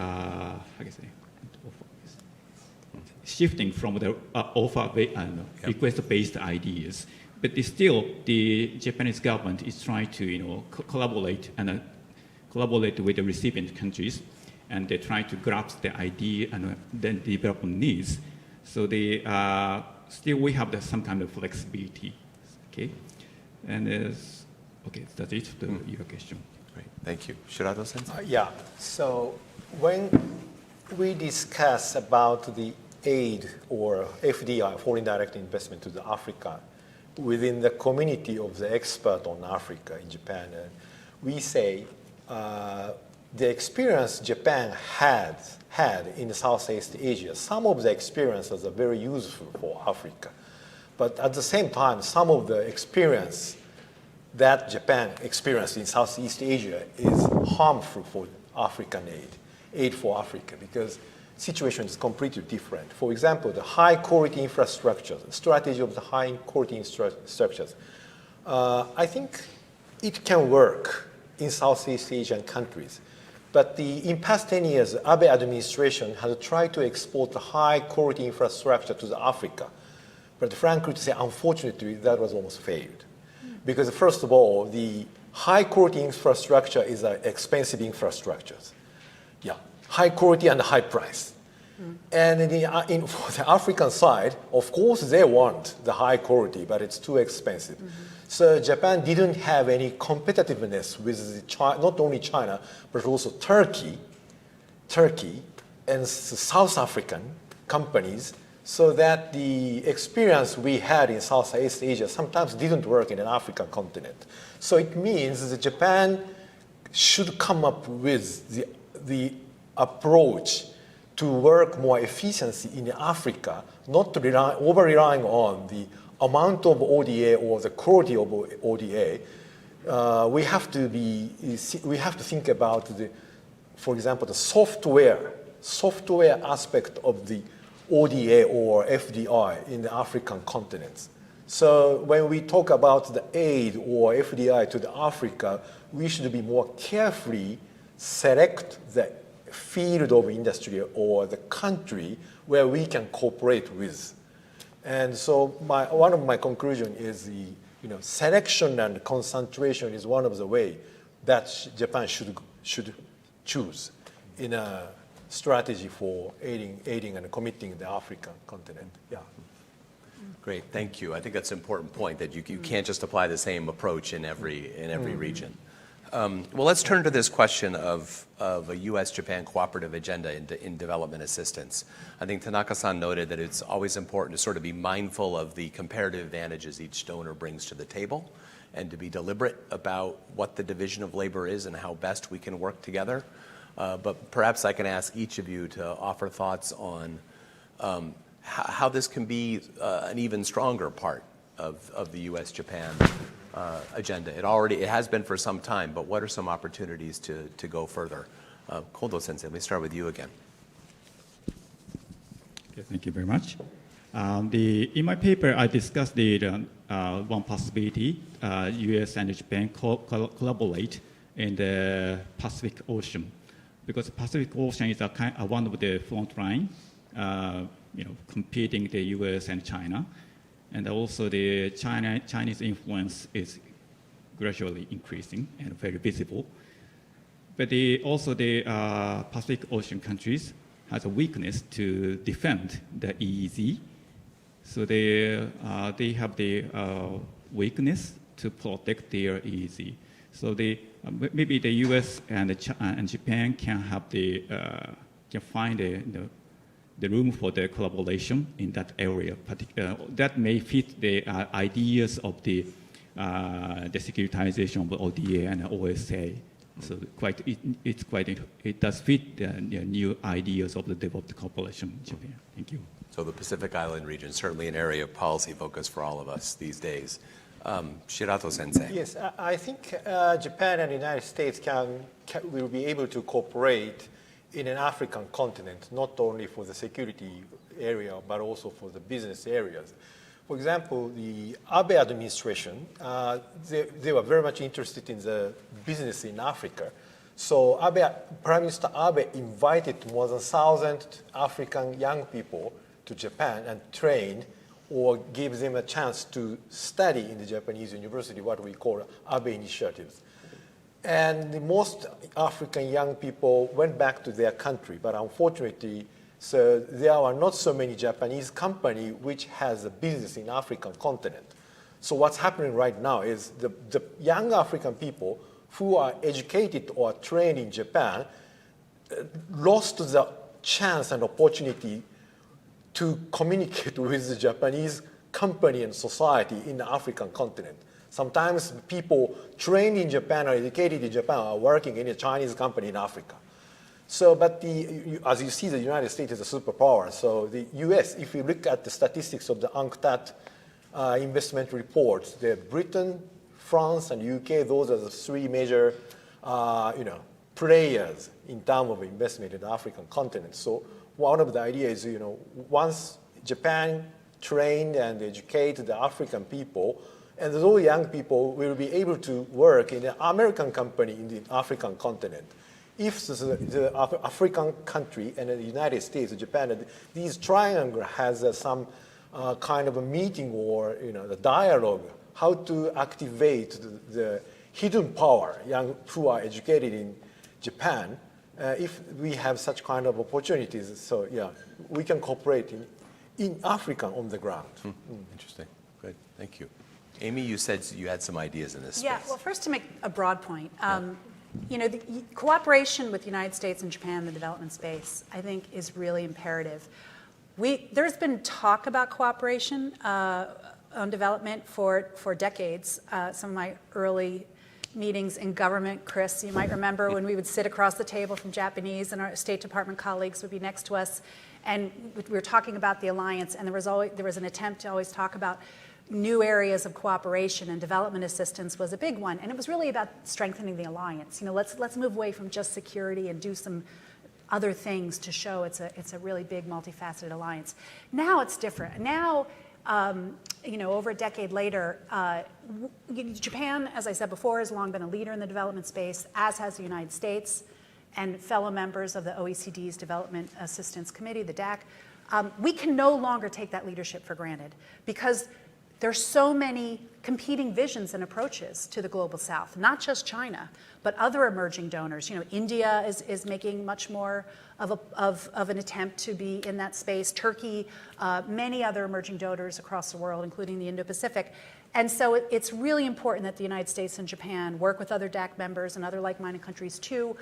shifting from the request-based ideas, but still the Japanese government is trying to collaborate with the recipient countries, and they try to grasp the idea and then develop needs. So still we have some kind of flexibility. Okay, and that's it to your question. Great, thank you. Shirato sensei? Yeah, so when we discuss about the aid or FDI, foreign direct investment to the Africa, within the community of the expert on Africa in Japan, we say the experience Japan had in Southeast Asia, some of the experiences are very useful for Africa. But at the same time, some of the experience that Japan experienced in Southeast Asia is harmful for African aid for Africa, because situation is completely different. For example, the high-quality infrastructure, the strategy of the high-quality structures, I think it can work in Southeast Asian countries. But in past 10 years, the Abe administration has tried to export the high-quality infrastructure to Africa. But frankly to say, unfortunately, that was almost failed. Because first of all, the high-quality infrastructure is expensive infrastructures. Yeah, high quality and high price. And for the African side, of course, they want the high quality, but it's too expensive. So Japan didn't have any competitiveness with not only China, but also Turkey, and South African companies, so that the experience we had in Southeast Asia sometimes didn't work in an African continent. So it means that Japan should come up with the approach to work more efficiency in Africa, not to over-relying on the amount of ODA or the quality of ODA. We have to think about for example, the software software aspect of the ODA or FDI in the African continents. So when we talk about the aid or FDI to the Africa, we should be more carefully select the field of industry or the country where we can cooperate with. And so one of my conclusions is the selection and concentration is one of the ways that Japan should choose in a strategy for aiding and committing the African continent. Yeah. Great, thank you. I think that's an important point, that you can't just apply the same approach in every region. Well, let's turn to this question of a U.S.-Japan cooperative agenda in development assistance. I think Tanaka-san noted that it's always important to sort of be mindful of the comparative advantages each donor brings to the table and to be deliberate about what the division of labor is and how best we can work together. But perhaps I can ask each of you to offer thoughts on how this can be an even stronger part of the U.S.-Japan agenda. It has been for some time, but what are some opportunities to go further? Kondoh-sensei, let me start with you again. Okay, thank you very much. In my paper, I discussed one possibility, U.S. and Japan collaborate in the Pacific Ocean, because the Pacific Ocean is one of the front line, competing the U.S. and China. And also the Chinese influence is gradually increasing and very visible. But also the Pacific Ocean countries has a weakness to defend the EEZ. So they have the weakness to protect their EEZ. So maybe the U.S. and Japan can have can find the room for the collaboration in that area. That may fit the ideas of the securitization of ODA and OSA. So it does fit the new ideas of the developed cooperation in Japan. Thank you. So the Pacific Island region, certainly an area of policy focus for all of us these days. Shirato-sensei. Yes, I think Japan and the United States will be able to cooperate in an African continent, not only for the security area, but also for the business areas. For example, the Abe administration, they were very much interested in the business in Africa. So Prime Minister Abe invited more than 1,000 African young people to Japan and trained or gave them a chance to study in the Japanese university, what we call Abe initiatives. And most African young people went back to their country, but unfortunately, so there are not so many Japanese companies which has a business in African continent. So what's happening right now is the young African people who are educated or trained in Japan lost the chance and opportunity to communicate with the Japanese company and society in the African continent. Sometimes people trained in Japan or educated in Japan are working in a Chinese company in Africa. So, but as you see, the United States is a superpower. So the U.S., if you look at the statistics of the UNCTAD investment reports, Britain, France, and UK, those are the three major, players in terms of investment in the African continent. So one of the ideas is, once Japan trained and educated the African people, and those young people will be able to work in an American company in the African continent. If the African country and the United States, Japan, these triangle has some kind of a meeting or the dialogue, how to activate the hidden power, young who are educated in Japan, if we have such kind of opportunities. So yeah, we can cooperate in Africa on the ground. Interesting. Good. Thank you. Amy, you said you had some ideas in this space. Yeah, well, first to make a broad point, the cooperation with the United States and Japan in the development space, I think, is really imperative. There's been talk about cooperation on development for decades. Some of my early meetings in government, Chris, you might remember when we would sit across the table from Japanese and our State Department colleagues would be next to us, and we were talking about the alliance, and there was an attempt to always talk about new areas of cooperation, and development assistance was a big one. And it was really about strengthening the alliance. Let's move away from just security and do some other things to show it's a really big, multifaceted alliance. Now it's different. Now, over a decade later, Japan, as I said before, has long been a leader in the development space, as has the United States and fellow members of the OECD's Development Assistance Committee, the DAC. We can no longer take that leadership for granted because there's so many competing visions and approaches to the global south, not just China, but other emerging donors. India is making much more of an attempt to be in that space. Turkey, many other emerging donors across the world, including the Indo-Pacific. And so it's really important that the United States and Japan work with other DAC members and other like-minded countries to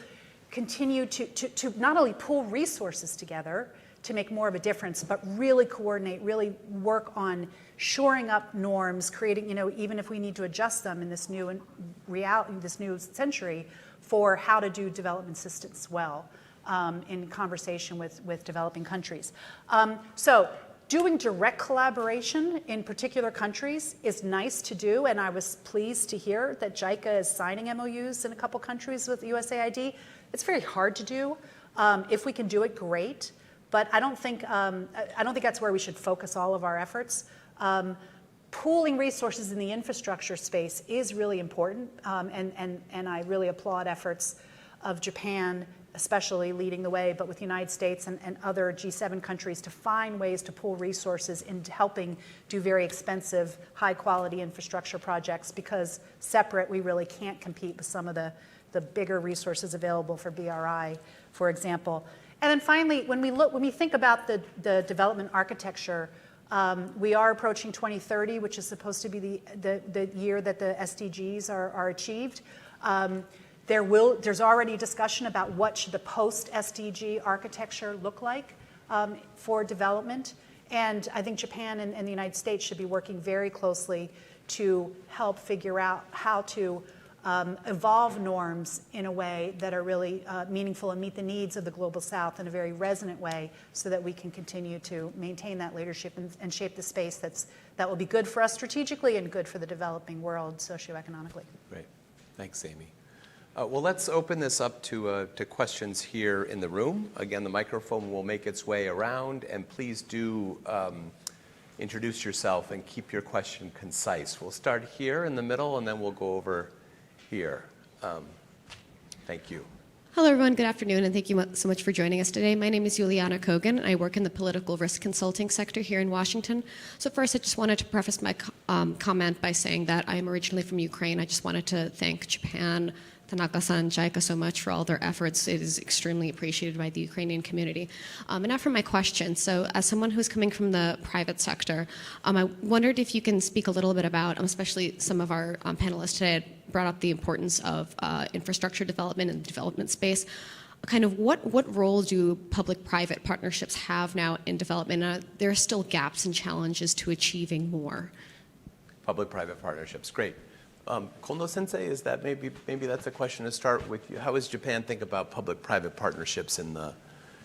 continue to not only pool resources together to make more of a difference, but really coordinate, really work on shoring up norms, creating, even if we need to adjust them in this new century, for how to do development assistance well in conversation with developing countries. So doing direct collaboration in particular countries is nice to do, and I was pleased to hear that JICA is signing MOUs in a couple countries with USAID. It's very hard to do. If we can do it, great. But I don't think that's where we should focus all of our efforts. Pooling resources in the infrastructure space is really important, and I really applaud efforts of Japan, especially leading the way, but with the United States and other G7 countries to find ways to pool resources in helping do very expensive, high-quality infrastructure projects, because separate, we really can't compete with some of the bigger resources available for BRI, for example. And then finally, when we think about the development architecture, we are approaching 2030, which is supposed to be the year that the SDGs are achieved. There's already discussion about what should the post-SDG architecture look like for development. And I think Japan and the United States should be working very closely to help figure out how to evolve norms in a way that are really meaningful and meet the needs of the global south in a very resonant way, so that we can continue to maintain that leadership and shape the space that will be good for us strategically and good for the developing world socioeconomically. Great. Thanks, Amy. Well, let's open this up to questions here in the room. Again, the microphone will make its way around, and please do introduce yourself and keep your question concise. We'll start here in the middle, and then we'll go over here. Thank you. Hello, everyone. Good afternoon, and thank you so much for joining us today. My name is Juliana Kogan, and I work in the political risk consulting sector here in Washington. So first, I just wanted to preface my comment by saying that I am originally from Ukraine. I just wanted to thank Japan, Tanaka-san, JICA so much for all their efforts. It is extremely appreciated by the Ukrainian community. And now for my question. So as someone who's coming from the private sector, I wondered if you can speak a little bit about, especially some of our panelists today had brought up the importance of infrastructure development in the development space. Kind of what role do public-private partnerships have now in development? There are still gaps and challenges to achieving more. Public-private partnerships, great. Kondoh Sensei, is that maybe that's a question to start with you. How does Japan think about public-private partnerships in the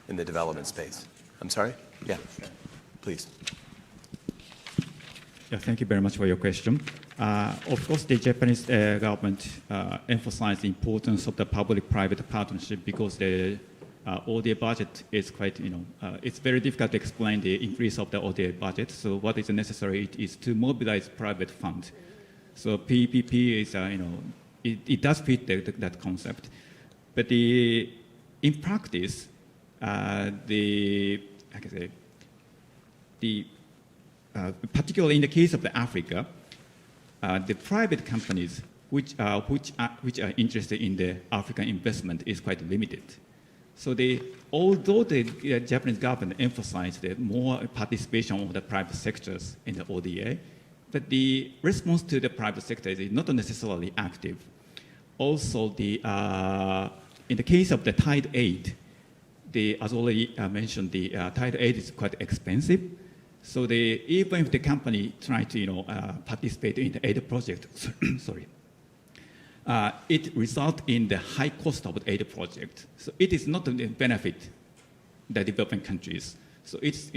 development space? I'm sorry? Yeah, please. Yeah, thank you very much for your question. Of course, the Japanese government emphasized the importance of the public-private partnership because the ODA budget is quite, it's very difficult to explain the increase of the ODA budget. So what is necessary is to mobilize private funds. So PPP is, it does fit that concept. But in practice, particularly in the case of Africa, the private companies which are interested in the African investment is quite limited. So although the Japanese government emphasized the more participation of the private sectors in the ODA, but the response to the private sector is not necessarily active. Also, in the case of the tied aid, as already mentioned, the tied aid is quite expensive. So even if the company tries to participate in the aid project, sorry, it results in the high cost of the aid project. So it is not a benefit the developing countries. So it's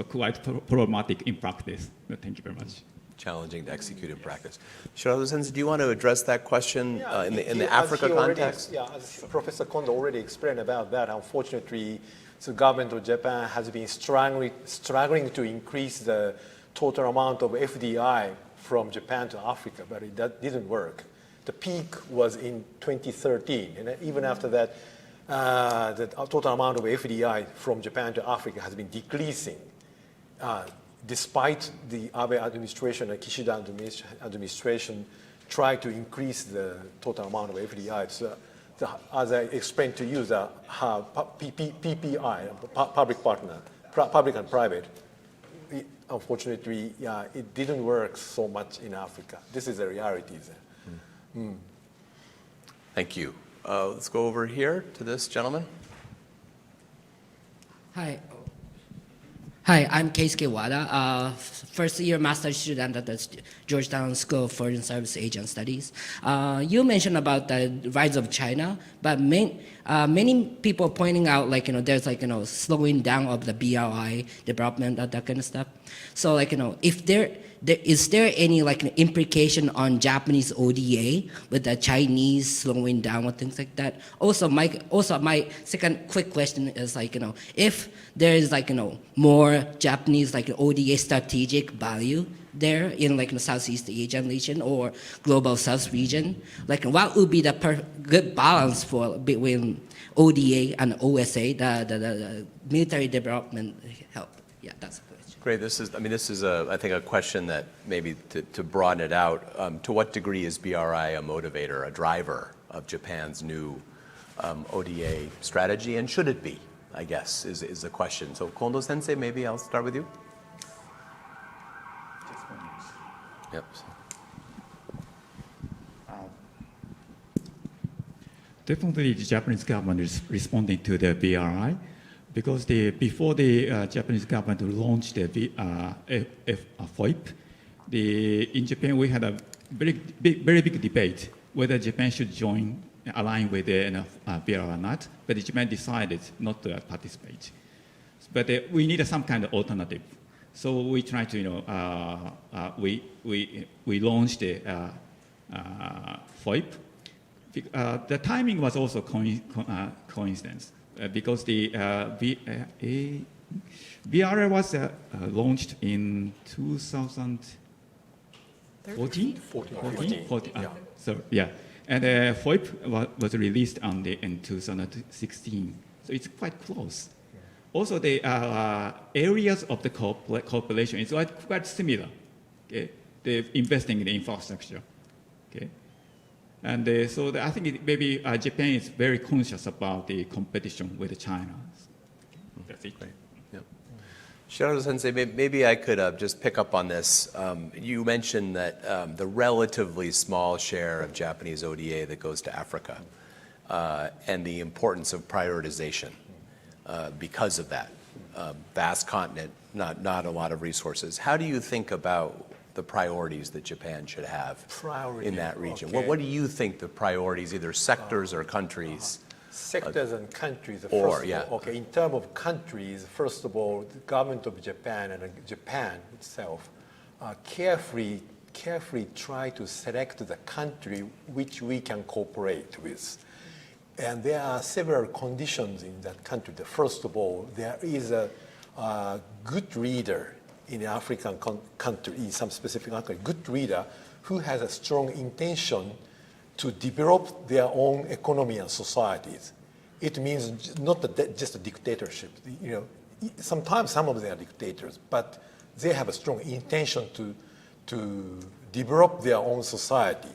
quite problematic in practice. Thank you very much. challenging to execute in practice. Shirato-sensei, do you want to address that question in the Africa as context? As Professor Kondoh already explained about that, unfortunately, the government of Japan has been struggling to increase the total amount of FDI from Japan to Africa, but that didn't work. The peak was in 2013, and even after that, the total amount of FDI from Japan to Africa has been decreasing, despite the Abe administration and Kishida administration tried to increase the total amount of FDI. So, as I explained to you, the PPI, public and private, unfortunately, it didn't work so much in Africa. This is the reality there. Thank you. Let's go over here to this gentleman. Hi. Hi, I'm Keiichi Wada, first-year master's student at the Georgetown School of Foreign Service Asian Studies. You mentioned about the rise of China, but many people pointing out, there's slowing down of the BRI development and that kind of stuff. So, if is there any implication on Japanese ODA with the Chinese slowing down or things like that? Also, my second quick question is if there is more Japanese ODA strategic value there in the Southeast Asian region or global South region, what would be the good balance between ODA and OSA, the military development help? Yeah, that's the question. Great. This is I think a question that maybe to broaden it out, to what degree is BRI a motivator, a driver of Japan's new ODA strategy, and should it be, I guess, is the question. So Kondoh Sensei, maybe I'll start with you. Yep. Definitely the Japanese government is responding to the BRI because before the Japanese government launched the FOIP, in Japan we had a very big debate whether Japan should align with the BRI or not, but Japan decided not to participate. But we need some kind of alternative. So we tried to, we launched the FOIP. The timing was also coincidence because the BRI was launched in 2014. 14. Yeah. So yeah, and FOIP was released in 2016. So it's quite close. Also, the areas of the cooperation is quite similar. Okay, they're investing in the infrastructure. Okay, and so I think maybe Japan is very conscious about the competition with China. That's it. Right. Yeah. Shirato-sensei, maybe I could just pick up on this. You mentioned that the relatively small share of Japanese ODA that goes to Africa and the importance of prioritization. Because of that vast continent, not a lot of resources. How do you think about the priorities that Japan should have in that region? Okay. What do you think the priorities, either sectors or countries? Sectors and countries. Okay, in terms of countries, first of all, the government of Japan and Japan itself carefully try to select the country which we can cooperate with. And there are several conditions in that country. First of all, there is a good leader in an African country, in some specific country, good leader who has a strong intention to develop their own economy and societies. It means not just a dictatorship. Sometimes some of them are dictators, but they have a strong intention to develop their own society.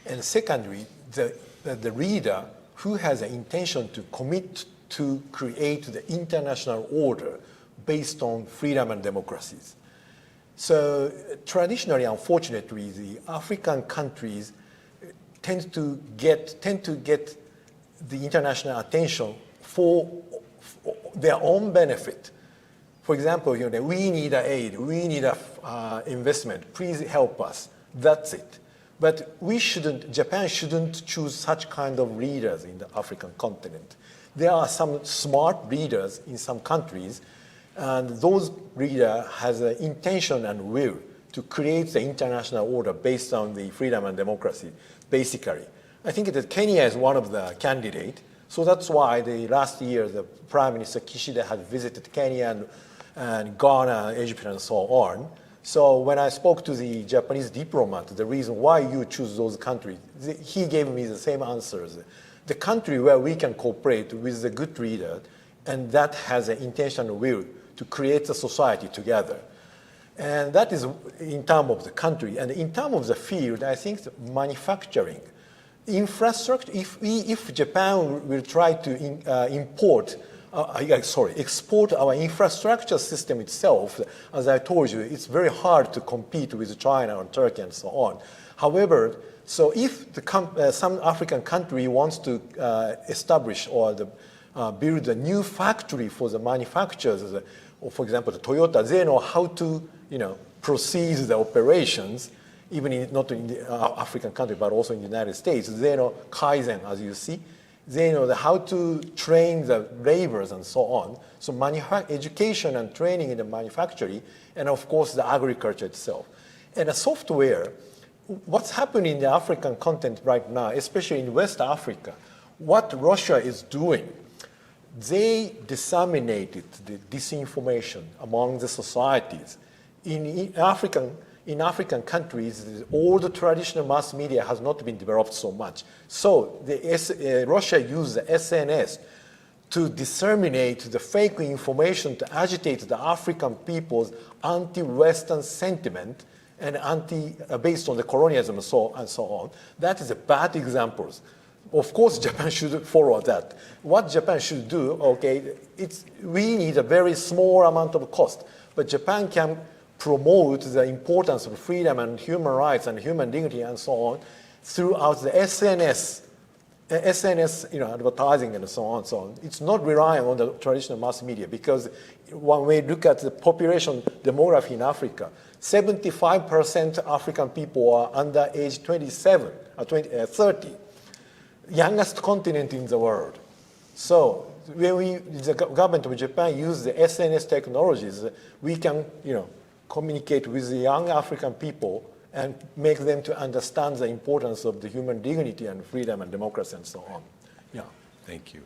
And secondly, the leader who has an intention to commit to create the international order based on freedom and democracies. So traditionally, unfortunately, the African countries tend to get the international attention for their own benefit. For example, we need aid, we need investment, please help us. That's it. But Japan shouldn't choose such kind of leaders in the African continent. There are some smart leaders in some countries, and those leaders has an intention and will to create the international order based on the freedom and democracy, basically. I think that Kenya is one of the candidates. So that's why last year the Prime Minister Kishida had visited Kenya and Ghana, Egypt, and so on. So when I spoke to the Japanese diplomat, the reason why you choose those countries, he gave me the same answers. The country where we can cooperate with a good leader, and that has an intentional will to create a society together. And that is in terms of the country. And in terms of the field, I think manufacturing, infrastructure, if Japan will try to export our infrastructure system itself, as I told you, it's very hard to compete with China and Turkey and so on. However, so if some African country wants to establish or build a new factory for the manufacturers, or for example, the Toyota, they know how to proceed the operations, even not in the African country, but also in the United States. They know Kaizen, as you see. They know how to train the laborers and so on. So education and training in the manufacturing, and of course the agriculture itself. And the software, what's happening in the African continent right now, especially in West Africa, what Russia is doing, they disseminated the disinformation among the societies. In African countries, all the traditional mass media has not been developed so much. So Russia used the SNS to disseminate the fake information to agitate the African people's anti-Western sentiment and based on the colonialism and so on. That is a bad example. Of course, Japan should follow that. What Japan should do, we need a very small amount of cost, but Japan can promote the importance of freedom and human rights and human dignity and so on throughout the SNS, advertising and so on. So it's not relying on the traditional mass media, because when we look at the population demography in Africa, 75% African people are under age 27 or 30, youngest continent in the world. So when the government of Japan uses the SNS technologies, we can, communicate with the young African people and make them to understand the importance of the human dignity and freedom and democracy and so on. Yeah. Thank you.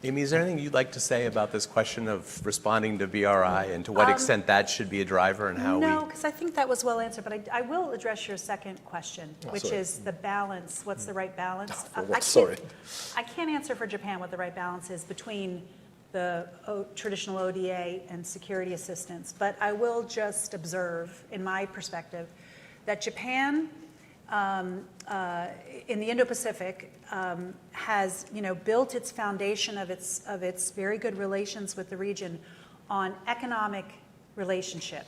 Amy, is there anything you'd like to say about this question of responding to BRI and to what extent that should be a driver and how No, because I think that was well answered, but I will address your second question, which is the balance. What's the right balance? I can't answer for Japan what the right balance is between the traditional ODA and security assistance, but I will just observe, in my perspective, that Japan in the Indo-Pacific has built its foundation of its very good relations with the region on economic relationship.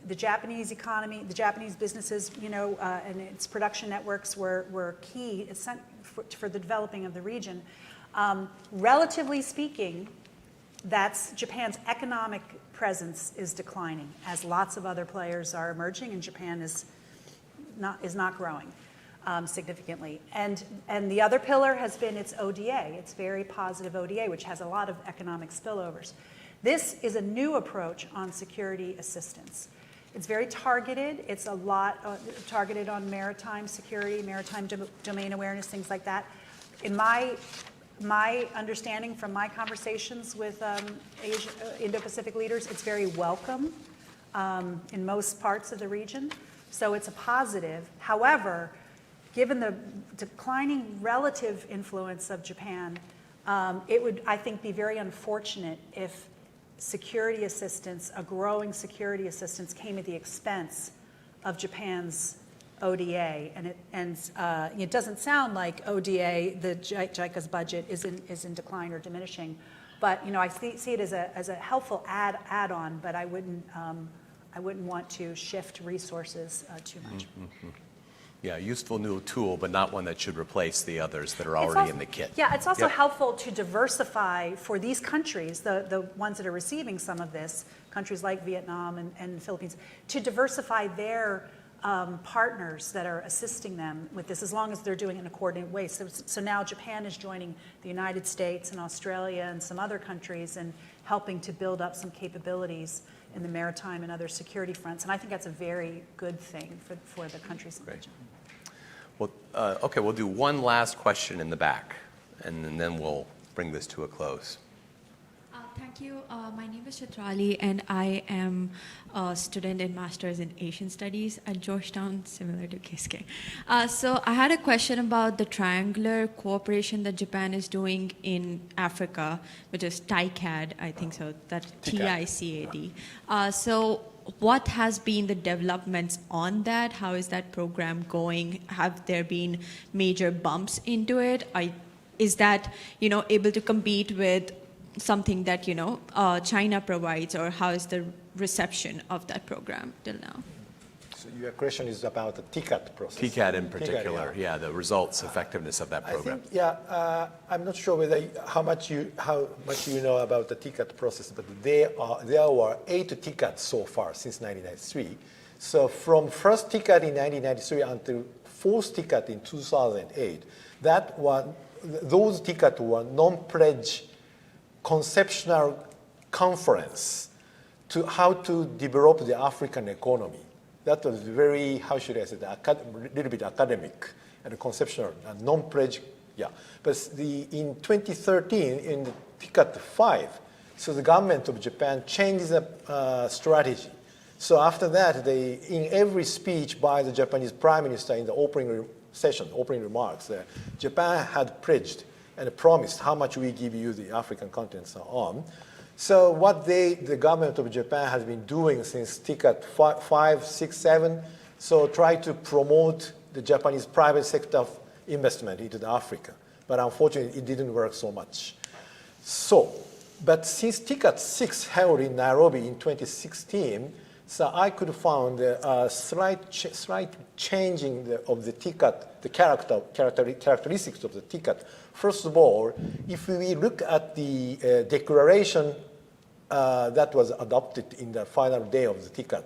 The Japanese economy, the Japanese businesses, and its production networks were key for the developing of the region. Relatively speaking, that's Japan's economic presence is declining as lots of other players are emerging, and Japan is not growing significantly. And the other pillar has been its ODA, its very positive ODA, which has a lot of economic spillovers. This is a new approach on security assistance. It's very targeted. It's a lot targeted on maritime security, maritime domain awareness, things like that. In my understanding from my conversations with Indo-Pacific leaders, it's very welcome in most parts of the region. So it's a positive. However, given the declining relative influence of Japan, it would, I think, be very unfortunate if security assistance, a growing security assistance, came at the expense of Japan's ODA, and it doesn't sound like ODA, the JICA's budget, is in decline or diminishing, but I see it as a helpful add-on, but I wouldn't want to shift resources too much. Mm-hmm. Yeah, useful new tool, but not one that should replace the others that are already in the kit. Yeah, it's also helpful to diversify for these countries, the ones that are receiving some of this, countries like Vietnam and the Philippines, to diversify their partners that are assisting them with this, as long as they're doing it in a coordinated way. So now Japan is joining the United States and Australia and some other countries and helping to build up some capabilities in the maritime and other security fronts. And I think that's a very good thing for the countries in the region. Well, okay, we'll do one last question in the back, and then we'll bring this to a close. Thank you. My name is Chitrali, and I am a student in Masters in Asian Studies at Georgetown, similar to Keisuke. So I had a question about the triangular cooperation that Japan is doing in Africa, which is TICAD, I think so, that's TICAD. So what has been the developments on that? How is that program going? Have there been major bumps into it? Is that, able to compete with something that China provides, or how is the reception of that program till now? So your question is about the TICAD process. TICAD in particular, yeah, the results, effectiveness of that program. I think, I'm not sure whether how much you know about the TICAD process, but there were 8 TICADs so far since 1993. So from first TICAD in 1993 until fourth TICAD in 2008, those TICAD were non-pledge conceptual conference to how to develop the African economy. That was very, how should I say, a little bit academic and conceptual, and non-pledge, yeah. But in 2013, in the TICAD 5, so the government of Japan changed the strategy. So after that, in every speech by the Japanese Prime Minister in the opening remarks, Japan had pledged and promised how much we give you the African continent and so on. So what the government of Japan has been doing since TICAD 5, 6, 7, so try to promote the Japanese private sector investment into Africa. But unfortunately, it didn't work so much. But since TICAD 6 held in Nairobi in 2016, so I could find a slight changing of the TICAD, the characteristics of the TICAD. First of all, if we look at the declaration that was adopted in the final day of the TICAD,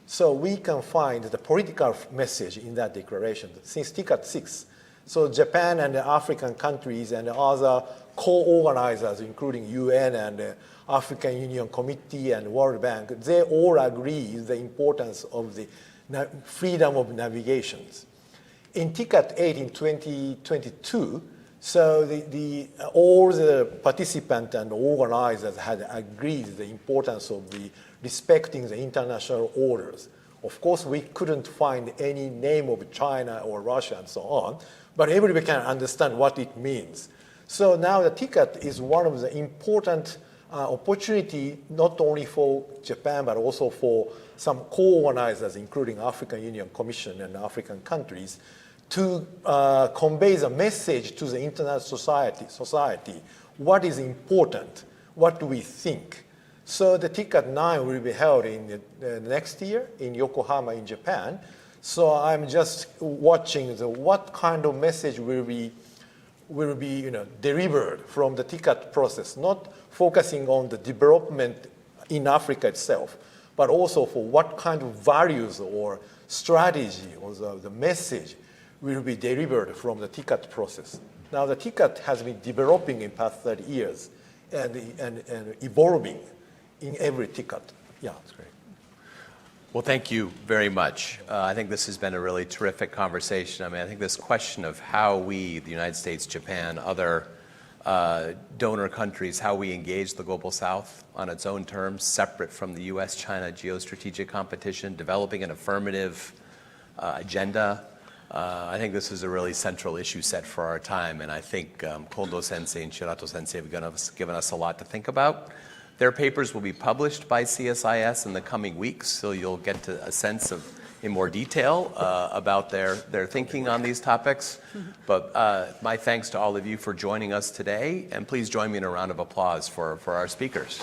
so we can find the political message in that declaration since TICAD 6. So Japan and the African countries and other co-organizers, including UN and African Union Committee and World Bank, they all agree the importance of the freedom of navigations. In TICAD 8 in 2022, so all the participants and organizers had agreed the importance of respecting the international orders. Of course, we couldn't find any name of China or Russia and so on, but everybody can understand what it means. So now the TICAD is one of the important opportunity, not only for Japan, but also for some co-organizers, including African Union Commission and African countries, to convey the message to the international society, what is important, what do we think. So the TICAD 9 will be held in next year in Yokohama in Japan. So I'm just watching what kind of message will be delivered from the TICAD process, not focusing on the development in Africa itself, but also for what kind of values or strategy or the message will be delivered from the TICAD process. Now the TICAD has been developing in past 30 years and evolving in every TICAD. Yeah, that's great. Well, thank you very much. I think this has been a really terrific conversation. I mean, I think this question of how we, the United States, Japan, other donor countries, how we engage the Global South on its own terms, separate from the U.S.-China geostrategic competition, developing an affirmative agenda. I think this is a really central issue set for our time, and I think Kondoh Sensei and Shirato Sensei have given us a lot to think about. Their papers will be published by CSIS in the coming weeks, so you'll get a sense of, in more detail, about their thinking on these topics. But my thanks to all of you for joining us today, and please join me in a round of applause for our speakers.